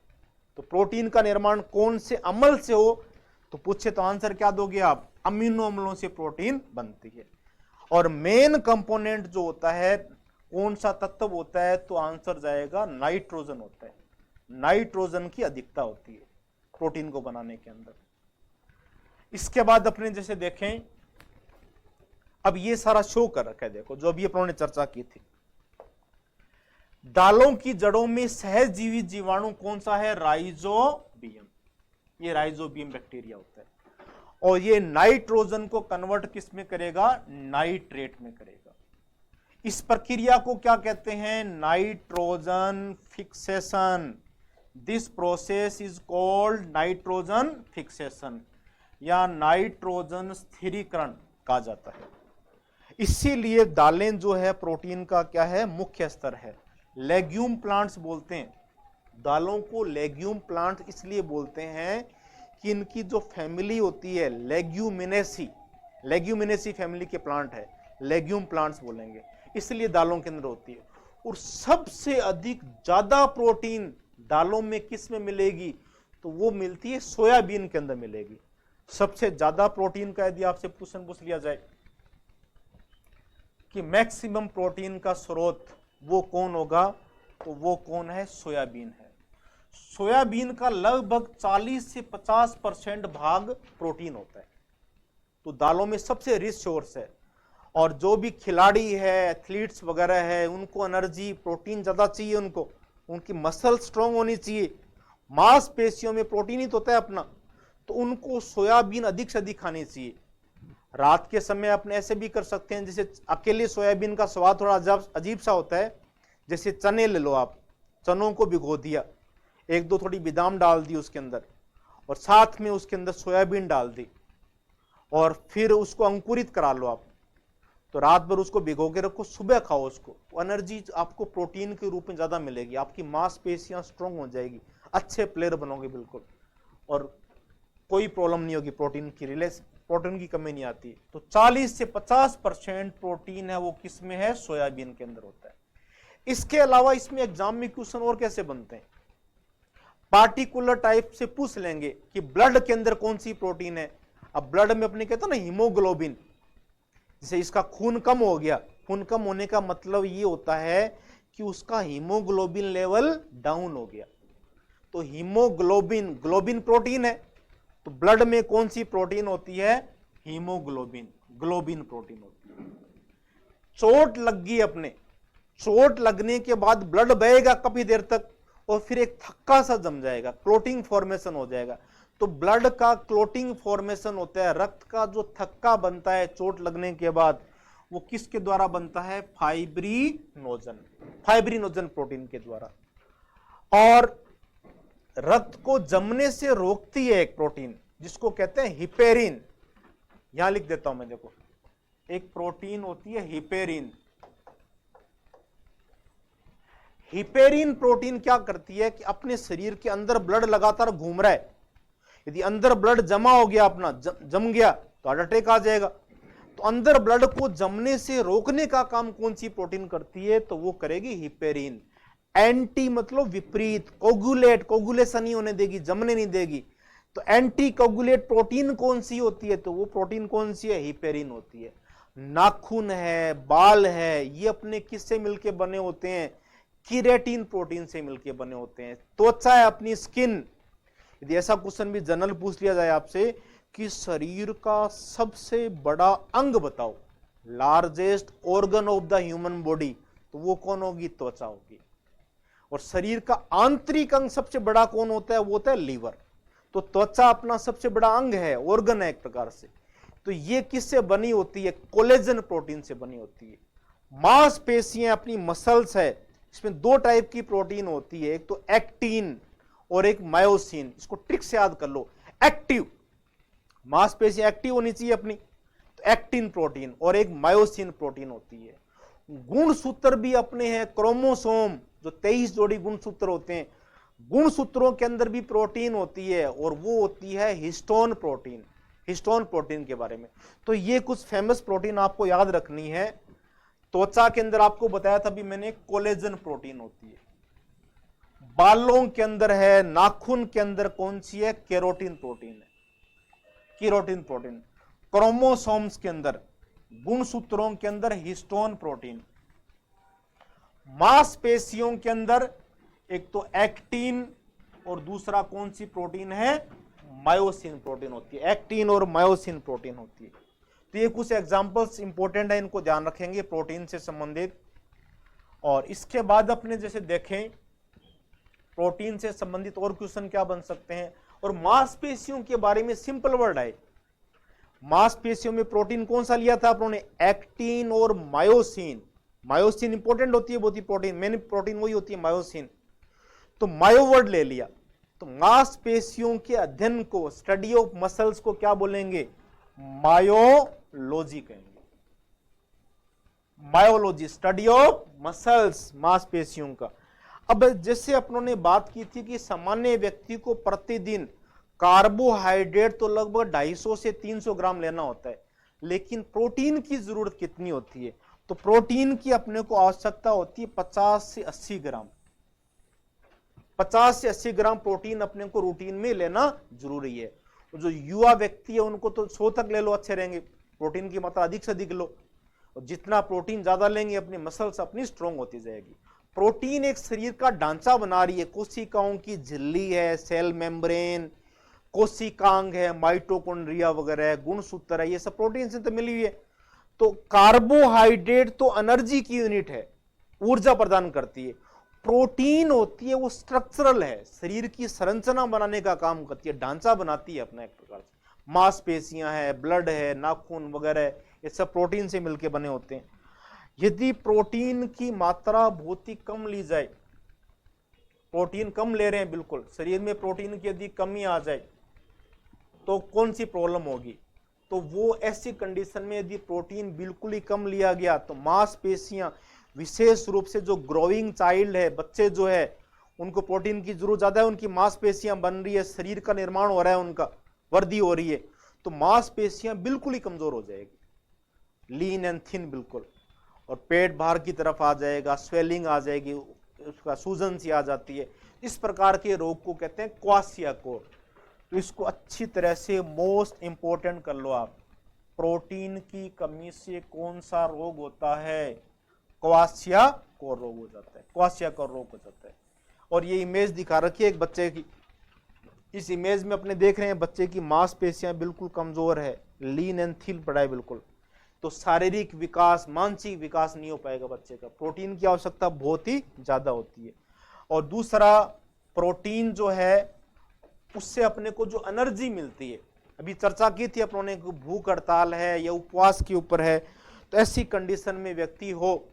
तो प्रोटीन का निर्माण कौन से अम्ल से हो तो पूछे तो आंसर क्या दोगे आप? अमीनो अम्लों से प्रोटीन बनती है। और मेन कंपोनेंट जो होता है कौन सा तत्व होता है? तो आंसर जाएगा नाइट्रोजन होता है। नाइट्रोजन की अधिकता होती है प्रोटीन को बनाने के अंदर। इसके बाद अपने जैसे देखें, अब ये सारा शो कर रखा है, देखो जो भी अपनों ने चर्चा की थी। दालों की जड़ों में सहजीवी जीवाणु कौन सा है? राइजोबियम। ये राइजोबियम बैक्टीरिया होता है। और ये नाइट्रोजन को कन्वर्ट किस में करेगा? नाइट्रेट में करेगा। इस प्रक्रिया को क्या कहते हैं? Nitrogen fixation. This process is called nitrogen fixation या नाइट्रोजन स्थिरीकरण कहा जाता है। इसीलिए दालें जो है प्रोटीन का क्या है? मुख्य स्तर है। लेग्यूम प्लांट्स बोलते हैं दालों को, लेग्यूम प्लांट इसलिए बोलते हैं कि इनकी जो फैमिली होती है लेग्यूमिनेसी, लेग्यूमिनेसी फैमिली के प्लांट है, लेग्यूम प्लांट्स बोलेंगे, इसलिए दालों के अंदर होती है। और सबसे अधिक ज्यादा प्रोटीन दालों में किस में मिलेगी? तो वो मिलती है सोयाबीन के अंदर मिलेगी। सबसे ज्यादा प्रोटीन का यदि आपसे क्वेश्चन पूछ लिया जाए कि मैक्सिमम प्रोटीन का स्रोत वो कौन होगा, तो वो कौन है? सोयाबीन है। सोयाबीन का लगभग 40 से 50% भाग प्रोटीन होता है। तो दालों में सबसे रिच सोर्स है। और जो भी खिलाड़ी है, एथलीट्स वगैरह है, उनको एनर्जी प्रोटीन ज्यादा चाहिए, उनकी मसल स्ट्रांग होनी चाहिए, मांसपेशियों में प्रोटीन ही तो होता है अपना, तो उनको सोयाबीन अधिक से अधिक खानी चाहिए। रात के समय अपने ऐसे भी कर सकते हैं, जैसे अकेले सोयाबीन का स्वाद थोड़ा अजीब सा होता है। जैसे चने ले लो आप, चनों को भिगो दिया, एक दो थोड़ी बादाम डाल दी उसके अंदर, और साथ में उसके अंदर सोयाबीन डाल दी, और फिर उसको अंकुरित करा लो आप। तो रात भर उसको भिगो के रखो, सुबह खाओ उसको, एनर्जी आपको प्रोटीन के रूप में ज्यादा मिलेगी, आपकी मांसपेशियां स्ट्रांग हो जाएगी, अच्छे प्लेयर बनोगे बिल्कुल, और कोई प्रॉब्लम नहीं होगी, प्रोटीन की कमी नहीं आती। तो 40 से 50% प्रोटीन है वो किस में है? सोयाबीन के अंदर होता है। इसके अलावा इसमें एग्जाम में क्वेश्चन और कैसे बनते हैं? पार्टिकुलर टाइप से पूछ लेंगे कि ब्लड के अंदर कौन सी प्रोटीन है। अब ब्लड में अपने कहते हैं ना हीमोग्लोबिन, जैसे इसका खून कम हो गया, खून कम होने का मतलब ये होता है कि उसका हीमोग्लोबिन लेवल डाउन हो गया। तो हीमोग्लोबिन, ग्लोबिन प्रोटीन है, तो ब्लड में कौन सी प्रोटीन होती है? हीमोग्लोबिन, ग्लोबिन प्रोटीन होती है। चोट लग गई अपने, चोट लगने के बाद ब्लड बहेगा काफी देर तक, और फिर एक थक्का सा जम जाएगा, क्लोटिंग फॉर्मेशन हो जाएगा। तो ब्लड का क्लोटिंग फॉर्मेशन होता है, रक्त का जो थक्का बनता है चोट लगने के बाद, वो किसके द्वारा बनता है? फाइब्रिनोजन, फाइब्रिनोजन प्रोटीन के द्वारा। और रक्त को जमने से रोकती है एक प्रोटीन जिसको कहते हैं हिपेरिन। यहां लिख देता हूं मैं, देखो एक प्रोटीन होती है हिपेरिन। हिपेरिन प्रोटीन क्या करती है कि अपने शरीर के अंदर ब्लड लगातार घूम रहा है, यदि अंदर ब्लड जमा हो गया, अपना जम गया, तो हार्ट अटैक आ जाएगा। तो अंदर ब्लड को जमने से रोकने का काम कौन सी प्रोटीन करती है? तो वो करेगी हिपेरिन। एंटी मतलब विपरीत, कोगुलेट, कोगुलेशन नहीं होने देगी, जमने नहीं देगी। तो एंटी कोगुलेट प्रोटीन कौन सी होती है? तो वो प्रोटीन कौन सी है? हिपेरिन होती है। नाखून है, बाल है, ये अपने किससे मिलके बने होते हैं? कीरेटिन प्रोटीन से मिलके बने होते हैं। त्वचा है अपनी, स्किन, यदि ऐसा क्वेश्चन भी जनरल पूछ लिया जाए आपसे कि शरीर का सबसे बड़ा अंग बताओ, largest organ of the human body, तो वो कौन होगी? त्वचा होगी। और शरीर का आंतरिक अंग सबसे बड़ा कौन होता है? वो होता है लीवर। तो त्वचा अपना सबसे बड़ा अंग है, ऑर्गन है एक प्रकार से। तो ये किससे बनी होती है? कोलेजन प्रोटीन से बनी होती है। मांसपेशियां अपनी मसल्स है, इसमें दो टाइप की प्रोटीन होती है, एक तो एक्टिन और एक मायोसिन। इसको ट्रिक से याद कर लो। एक्टिव, मांसपेशियां एक्टिव होनी चाहिए अपनी, तो एक्टिन प्रोटीन, और एक मायोसिन प्रोटीन होती है। गुणसूत्र भी अपने हैं, क्रोमोसोम, जो 23 जोड़ी गुणसूत्र होते हैं, गुणसूत्रों के अंदर भी प्रोटीन होती है, और वो होती है हिस्टोन प्रोटीन। हिस्टोन प्रोटीन के बारे में तो ये कुछ फेमस प्रोटीन आपको याद रखनी है। त्वचा के अंदर आपको बताया था भी मैंने, कोलेजन प्रोटीन होती है। बालों के अंदर है, नाखून के अंदर कौन सी है? केरोटिन प्रोटीन है, केरोटिन प्रोटीन। क्रोमोसोम्स के अंदर, गुणसूत्रों के अंदर हिस्टोन प्रोटीन। मांसपेशियों के अंदर एक तो एक्टिन और दूसरा कौन सी प्रोटीन है? मायोसिन प्रोटीन होती है। एक्टिन और मायोसिन प्रोटीन होती है। तो ये कुछ एग्जांपल्स इंपॉर्टेंट है, इनको ध्यान रखेंगे प्रोटीन से संबंधित। और इसके बाद अपने जैसे देखें प्रोटीन से संबंधित और क्वेश्चन क्या बन सकते हैं। और मांसपेशियों के बारे में सिंपल वर्ड है। मांसपेशियों में प्रोटीन कौन सा लिया था आप लोगों ने? एक्टिन और मायोसिन। मायोसिन इंपॉर्टेंट होती है बहुत ही, प्रोटीन मेन प्रोटीन वही होती है मायोसिन। तो मायो वर्ड ले लिया। तो मांसपेशियों के अध्ययन को, स्टडी ऑफ मसल्स को क्या बोलेंगे? मायोलॉजी कहेंगे। मायोलॉजी, स्टडी ऑफ मसल्स, मांसपेशियों का। अब जैसे अपनों ने बात की थी कि सामान्य व्यक्ति को प्रतिदिन कार्बोहाइड्रेट तो लगभग 250 से 300 ग्राम लेना होता है, लेकिन प्रोटीन की जरूरत कितनी होती है? तो प्रोटीन की अपने को आवश्यकता होती है 50 से 80 ग्राम। 50 से 80 ग्राम प्रोटीन अपने को रूटीन में लेना जरूरी है। जो युवा व्यक्ति है उनको तो 100 तक ले लो, अच्छे रहेंगे। प्रोटीन की मात्रा अधिक से अधिक लो, और जितना प्रोटीन ज्यादा लेंगे अपनी मसल्स अपनी स्ट्रॉन्ग होती जाएगी। प्रोटीन एक शरीर का ढांचा बना रही है। कोशिकाओं की झिल्ली है, सेल मेम्ब्रेन, कोशिकांग है, माइटोकॉन्ड्रिया वगैरह, गुणसूत्र है, ये सब प्रोटीन से तो मिली हुई है। तो कार्बोहाइड्रेट तो एनर्जी की यूनिट है, ऊर्जा प्रदान करती है। प्रोटीन होती है वो स्ट्रक्चरल है, शरीर की संरचना बनाने का काम करती है, ढांचा बनाती है अपना एक प्रकार से। मांसपेशियां है, ब्लड है, नाखून वगैरह, ये सब प्रोटीन से मिलकर बने होते हैं। यदि प्रोटीन की मात्रा बहुत ही कम ली जाए, प्रोटीन कम ले रहे हैं बिल्कुल, शरीर में प्रोटीन की यदि कमी आ जाए तो कौन सी प्रॉब्लम होगी? तो वो ऐसी कंडीशन में यदि प्रोटीन बिल्कुल ही कम लिया गया तो मांसपेशियां, विशेष रूप से जो ग्रोइंग चाइल्ड है, बच्चे जो है, उनको प्रोटीन की जरूरत ज्यादा है। उनकी मांसपेशियां बन रही है, शरीर का निर्माण हो रहा है, उनका वृद्धि हो रही है, तो मांसपेशियां बिल्कुल ही कमजोर हो जाएगी, लीन एंड थिन बिल्कुल। और पेट बाहर की तरफ आ जाएगा, स्वेलिंग आ जाएगी, उसका सूजन सी आ जाती है। इस प्रकार के रोग को कहते हैं क्वाशियाकोर। तो इसको अच्छी तरह से मोस्ट इंपोर्टेंट कर लो आप। प्रोटीन की कमी से कौन सा रोग होता है? क्वाशियाकोर रोग हो जाता है, क्वाशियाकोर रोग हो जाता है। और ये इमेज दिखा रखी है एक बच्चे की। इस इमेज में अपने देख रहे हैं बच्चे की मांसपेशियां बिल्कुल कमजोर है, लीन एंड थिन पड़ा है बिल्कुल। तो शारीरिक विकास, मानसिक विकास नहीं हो पाएगा बच्चे का। प्रोटीन की आवश्यकता बहुत ही ज्यादा होती है। और दूसरा, प्रोटीन जो है उससे अपने को जो एनर्जी मिलती है, अभी चर्चा की थी अपनों ने, भूख हड़ताल है या उपवास के ऊपर है, तो ऐसी कंडीशन में व्यक्ति हो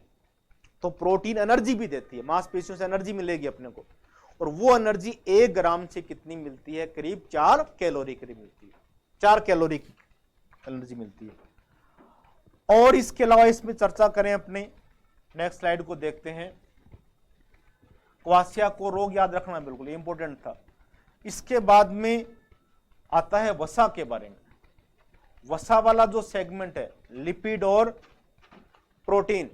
तो प्रोटीन एनर्जी भी देती है, मांसपेशियों से एनर्जी मिलेगी अपने को। और वो एनर्जी 1 ग्राम से कितनी मिलती है? करीब 4 कैलोरी करीब मिलती है, 4 कैलोरी की एनर्जी मिलती है। और इसके अलावा इसमें चर्चा करें अपने, नेक्स्ट स्लाइड को देखते हैं। क्वाशियाकोर रोग याद रखना बिल्कुल इंपॉर्टेंट था। इसके बाद में आता है वसा के बारे में। वसा वाला जो सेगमेंट है, लिपिड और प्रोटीन।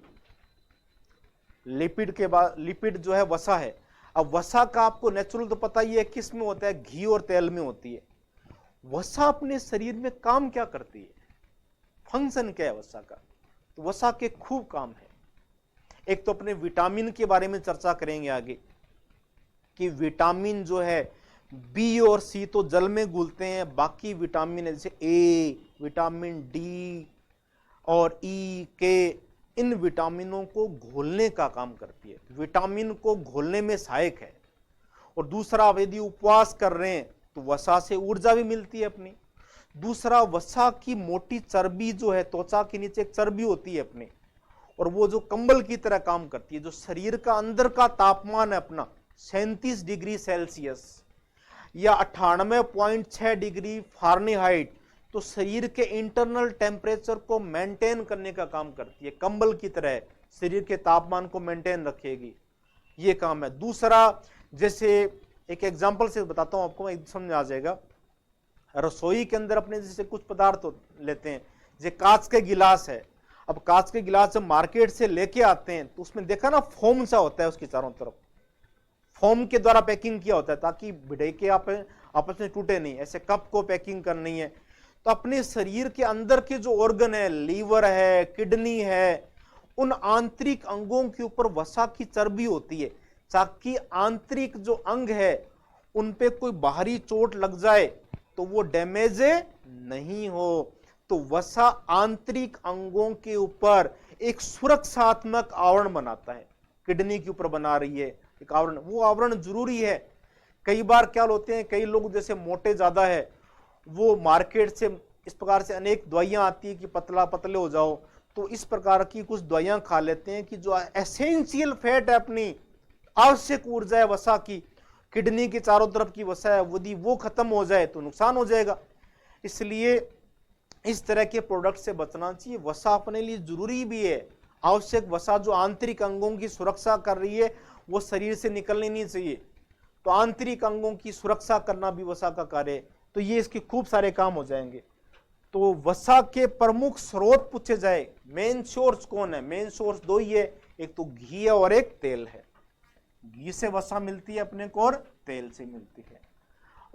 लिपिड के बाद, लिपिड जो है वसा है। अब वसा का आपको नेचुरल तो पता ही है किस में होता है, घी और तेल में होती है। वसा अपने शरीर में काम क्या करती है, फंक्शन क्या है वसा का? तो वसा के खूब काम है। एक तो अपने विटामिन के बारे में चर्चा करेंगे आगे, कि विटामिन जो है बी और सी तो जल में घुलते हैं, बाकी विटामिन है जैसे ए, विटामिन डी और ई, के, इन विटामिनों को घोलने का काम करती है, विटामिन को घोलने में सहायक है। और दूसरा, यदि उपवास कर रहे हैं तो वसा से ऊर्जा भी मिलती है अपनी। दूसरा, वसा की मोटी चर्बी जो है, त्वचा के नीचे एक चर्बी होती है अपने, और वो जो कंबल की तरह काम करती है। जो शरीर का अंदर का तापमान है अपना 37 डिग्री सेल्सियस या 98.6 डिग्री फारेनहाइट, तो शरीर के इंटरनल टेम्परेचर को मेंटेन करने का काम करती है, कंबल की तरह शरीर के तापमान को मेंटेन रखेगी, ये काम है। दूसरा, जैसे एक एग्जांपल से बताता हूं आपको, समझ आ जाएगा। रसोई के अंदर अपने जैसे कुछ पदार्थ लेते हैं, जैसे कांच के गिलास है। अब कांच के गिलास जब मार्केट से लेके आते हैं तो उसमें देखा ना फोम सा होता है, उसकी चारों तरफ फोम के द्वारा पैकिंग किया होता है ताकि भिड़े के आपस में टूटे नहीं। ऐसे कप को पैकिंग करनी है तो अपने शरीर के अंदर के जो ऑर्गन है, लीवर है, किडनी है, उन आंतरिक अंगों के ऊपर वसा की चर्बी होती है ताकि आंतरिक जो अंग है उन पे कोई बाहरी चोट लग जाए तो वो डैमेज नहीं हो। तो वसा आंतरिक अंगों के ऊपर एक सुरक्षात्मक आवरण बनाता है। किडनी के ऊपर बना रही है एक आवरण, वो आवरण जरूरी है। कई बार क्या होते हैं, कई लोग जैसे मोटे ज्यादा है, वो मार्केट से इस प्रकार से अनेक दवाइयां आती है कि पतले हो जाओ, तो इस प्रकार की कुछ दवाइयां खा लेते हैं कि जो एसेंशियल फैट है, अपनी आवश्यक ऊर्जा है वसा की, किडनी के चारों तरफ की वसा है, यदि वो खत्म हो जाए तो नुकसान हो जाएगा। इसलिए इस तरह के प्रोडक्ट से बचना चाहिए। वसा अपने लिए जरूरी भी है, आवश्यक वसा जो आंतरिक अंगों की सुरक्षा कर रही है वो शरीर से निकलनी नहीं चाहिए। तो आंतरिक अंगों की सुरक्षा करना भी वसा का कार्य है। तो ये इसके खूब सारे काम हो जाएंगे। तो वसा के प्रमुख स्रोत पूछे जाए, मेन सोर्स कौन है? मेन सोर्स दो ही है, एक तो घी है और एक तेल है। घी से वसा मिलती है अपने को और तेल से मिलती है।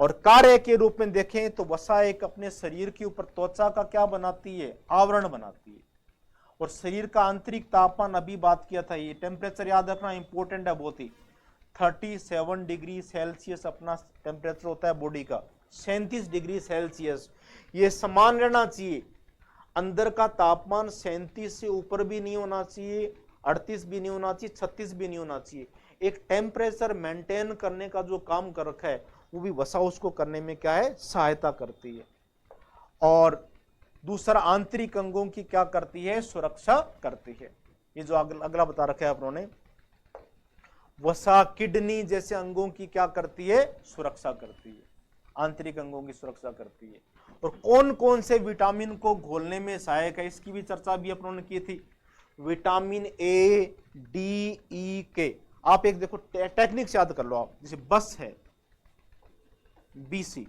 और कार्य के रूप में देखें तो वसा एक अपने शरीर के ऊपर त्वचा का क्या बनाती है? आवरण बनाती है। और शरीर का आंतरिक तापमान अभी बात किया था, ये टेम्परेचर याद रखना इंपॉर्टेंट है बहुत ही। 37 डिग्री सेल्सियस अपना टेम्परेचर होता है बॉडी का, 37 डिग्री सेल्सियस ये समान रहना चाहिए। अंदर का तापमान 37 से ऊपर भी नहीं होना चाहिए, 38 भी नहीं होना चाहिए, 36 भी नहीं होना चाहिए। एक टेम्परेचर मेंटेन करने का जो काम कर रखा है वो भी वसा उसको करने में क्या है? सहायता करती है। और दूसरा, आंतरिक अंगों की क्या करती है? सुरक्षा करती है। ये जो अगला बता रखा है अपनों ने, वसा किडनी जैसे अंगों की क्या करती है? सुरक्षा करती है, आंतरिक अंगों की सुरक्षा करती है। और कौन कौन से विटामिन को घोलने में सहायक है इसकी भी चर्चा भी अपनों ने की थी। विटामिन ए, डी, ई, के। आप एक देखो टेक्निक से याद कर लो आप, जैसे बस है बीसी,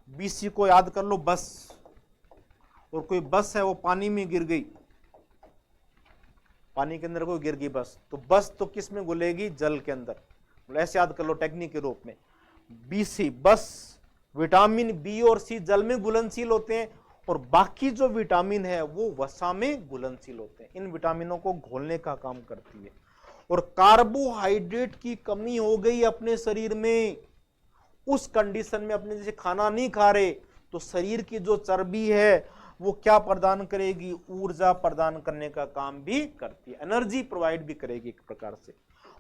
बीसी को याद कर लो बस, और कोई बस है वो पानी में गिर गई, पानी के अंदर कोई गिर गई बस, तो बस तो किस में घुलेगी? जल के अंदर। ऐसे याद कर लो टेक्निक के रूप में, बीसी बस, विटामिन बी और सी जल में घुलनशील होते हैं और बाकी जो विटामिन है वो वसा में घुलनशील होते हैं। इन विटामिनों को घोलने का काम करती है। और कार्बोहाइड्रेट की कमी हो गई अपने शरीर में, उस कंडीशन में अपने जैसे खाना नहीं खा रहे तो शरीर की जो चर्बी है वो क्या प्रदान करेगी? ऊर्जा प्रदान करने का काम भी करती है, एनर्जी प्रोवाइड भी करेगी एक प्रकार से।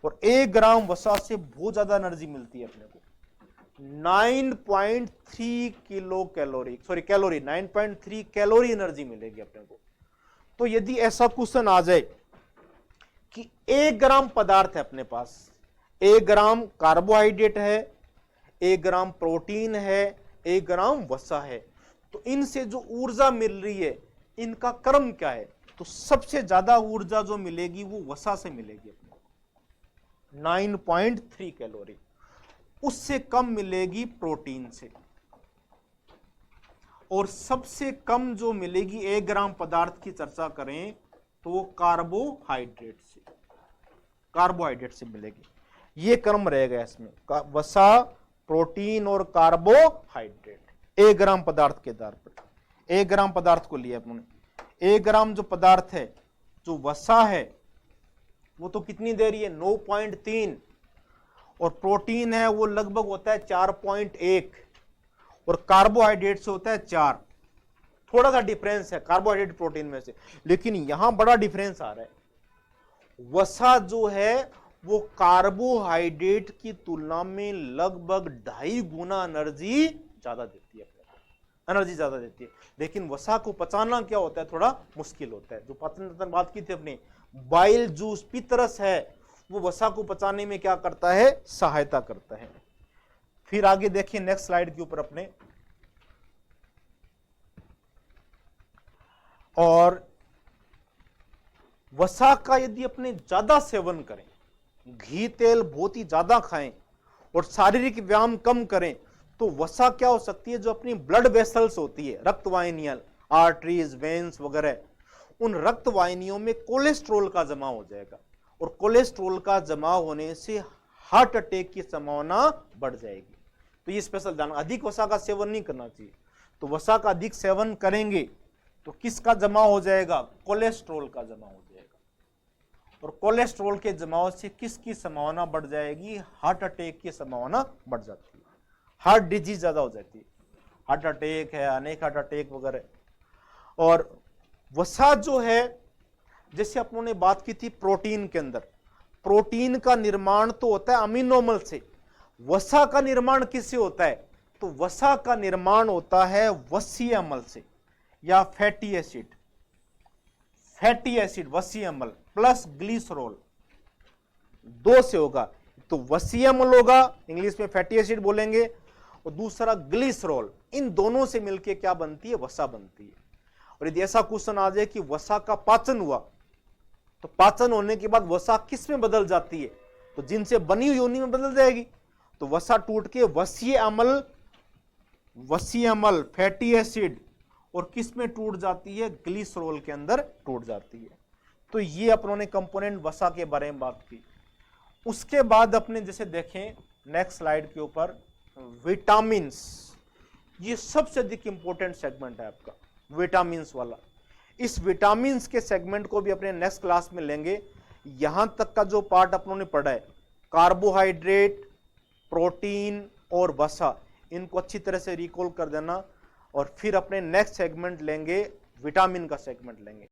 और 1 ग्राम वसा से बहुत ज्यादा एनर्जी मिलती है अपने को, 9.3 kilo calorie, sorry calorie, 9.3 calorie energy मिलेगी अपने को। तो यदि ऐसा क्वेश्चन आ जाए कि 1 ग्राम पदार्थ है अपने पास, 1 ग्राम कार्बोहाइड्रेट है, 1 ग्राम प्रोटीन है, 1 ग्राम वसा है, तो इनसे जो ऊर्जा मिल रही है इनका क्रम क्या है? तो सबसे ज्यादा ऊर्जा जो मिलेगी वो वसा से मिलेगी अपने को, 9.3 कैलोरी। उससे कम मिलेगी प्रोटीन से, और सबसे कम जो मिलेगी 1 ग्राम पदार्थ की चर्चा करें तो वो कार्बोहाइड्रेट से मिलेगी। ये क्रम रहेगा इसमें, वसा, प्रोटीन और कार्बोहाइड्रेट 1 ग्राम पदार्थ के आधार पर। 1 ग्राम पदार्थ को लिया अपने, 1 ग्राम जो पदार्थ है, जो वसा है वो तो कितनी दे रही है? 9.3, और प्रोटीन है वो लगभग होता है 4.1, और कार्बोहाइड्रेट से होता है 4। थोड़ा सा डिफरेंस है कार्बोहाइड्रेट प्रोटीन में से, लेकिन यहां बड़ा डिफरेंस आ रहा है। वसा जो है वो कार्बोहाइड्रेट की तुलना में लगभग 2.5 गुना एनर्जी ज्यादा देती है, एनर्जी ज्यादा देती है। लेकिन वसा को पचाना क्या होता है, थोड़ा मुश्किल होता है। जो पाचन तंत्र बात की थी अपनी, बाइल जूस पितरस है, वो वसा को पचाने में क्या करता है, सहायता करता है। फिर आगे देखिए नेक्स्ट स्लाइड के ऊपर अपने, और वसा का यदि अपने ज्यादा सेवन करें, घी तेल बहुत ही ज्यादा खाएं और शारीरिक व्यायाम कम करें, तो वसा क्या हो सकती है, जो अपनी ब्लड वेसल्स होती है, रक्तवाहिनियां, आर्टरीज, वेन्स वगैरह, उन रक्तवाहिनियों में कोलेस्ट्रॉल का जमा हो जाएगा, और कोलेस्ट्रॉल का जमा होने से हार्ट अटैक की संभावना बढ़ जाएगी। तो ये स्पेशल ध्यान, अधिक वसा का सेवन नहीं करना चाहिए। तो वसा का अधिक सेवन करेंगे तो किसका जमा हो जाएगा, कोलेस्ट्रॉल का जमा हो जाएगा, और कोलेस्ट्रॉल के जमाव से किसकी संभावना बढ़ जाएगी, हार्ट अटैक की संभावना बढ़ जाती है, हार्ट डिजीज ज्यादा हो जाती है, हार्ट अटैक है, अनेक हार्ट अटैक वगैरह। और वसा जो है, जैसे अपनों ने बात की थी प्रोटीन के अंदर, प्रोटीन का निर्माण तो होता है अमीनोमल से, वसा का निर्माण किससे होता है, तो वसा का निर्माण होता है वसीय अम्ल से या फैटी एसिड, फैटी एसिड वसीय अम्ल प्लस ग्लिसरॉल, दो से होगा। तो वसीय अम्ल होगा, इंग्लिश में फैटी एसिड बोलेंगे, और दूसरा ग्लिसरॉल, इन दोनों से मिलके क्या बनती है, वसा बनती है। और यदि ऐसा क्वेश्चन आ जाए कि वसा का पाचन हुआ, तो पाचन होने के बाद वसा किस में बदल जाती है, तो जिनसे बनी हुई योनि में बदल जाएगी। तो वसा टूट के वसीय अम्ल फैटी एसिड और किस में टूट जाती है, ग्लिसरॉल के अंदर टूट जाती है। तो ये अपनों ने कंपोनेंट वसा के बारे में बात की। उसके बाद अपने जैसे देखें नेक्स्ट स्लाइड के ऊपर, विटामिन्स, ये सबसे अधिक इंपॉर्टेंट सेगमेंट है आपका, विटामिन्स वाला। इस विटामिन्स के सेगमेंट को भी अपने नेक्स्ट क्लास में लेंगे। यहां तक का जो पार्ट अपनों ने पढ़ा है, कार्बोहाइड्रेट, प्रोटीन और वसा, इनको अच्छी तरह से रिकॉल कर देना, और फिर अपने नेक्स्ट सेगमेंट लेंगे, विटामिन का सेगमेंट लेंगे।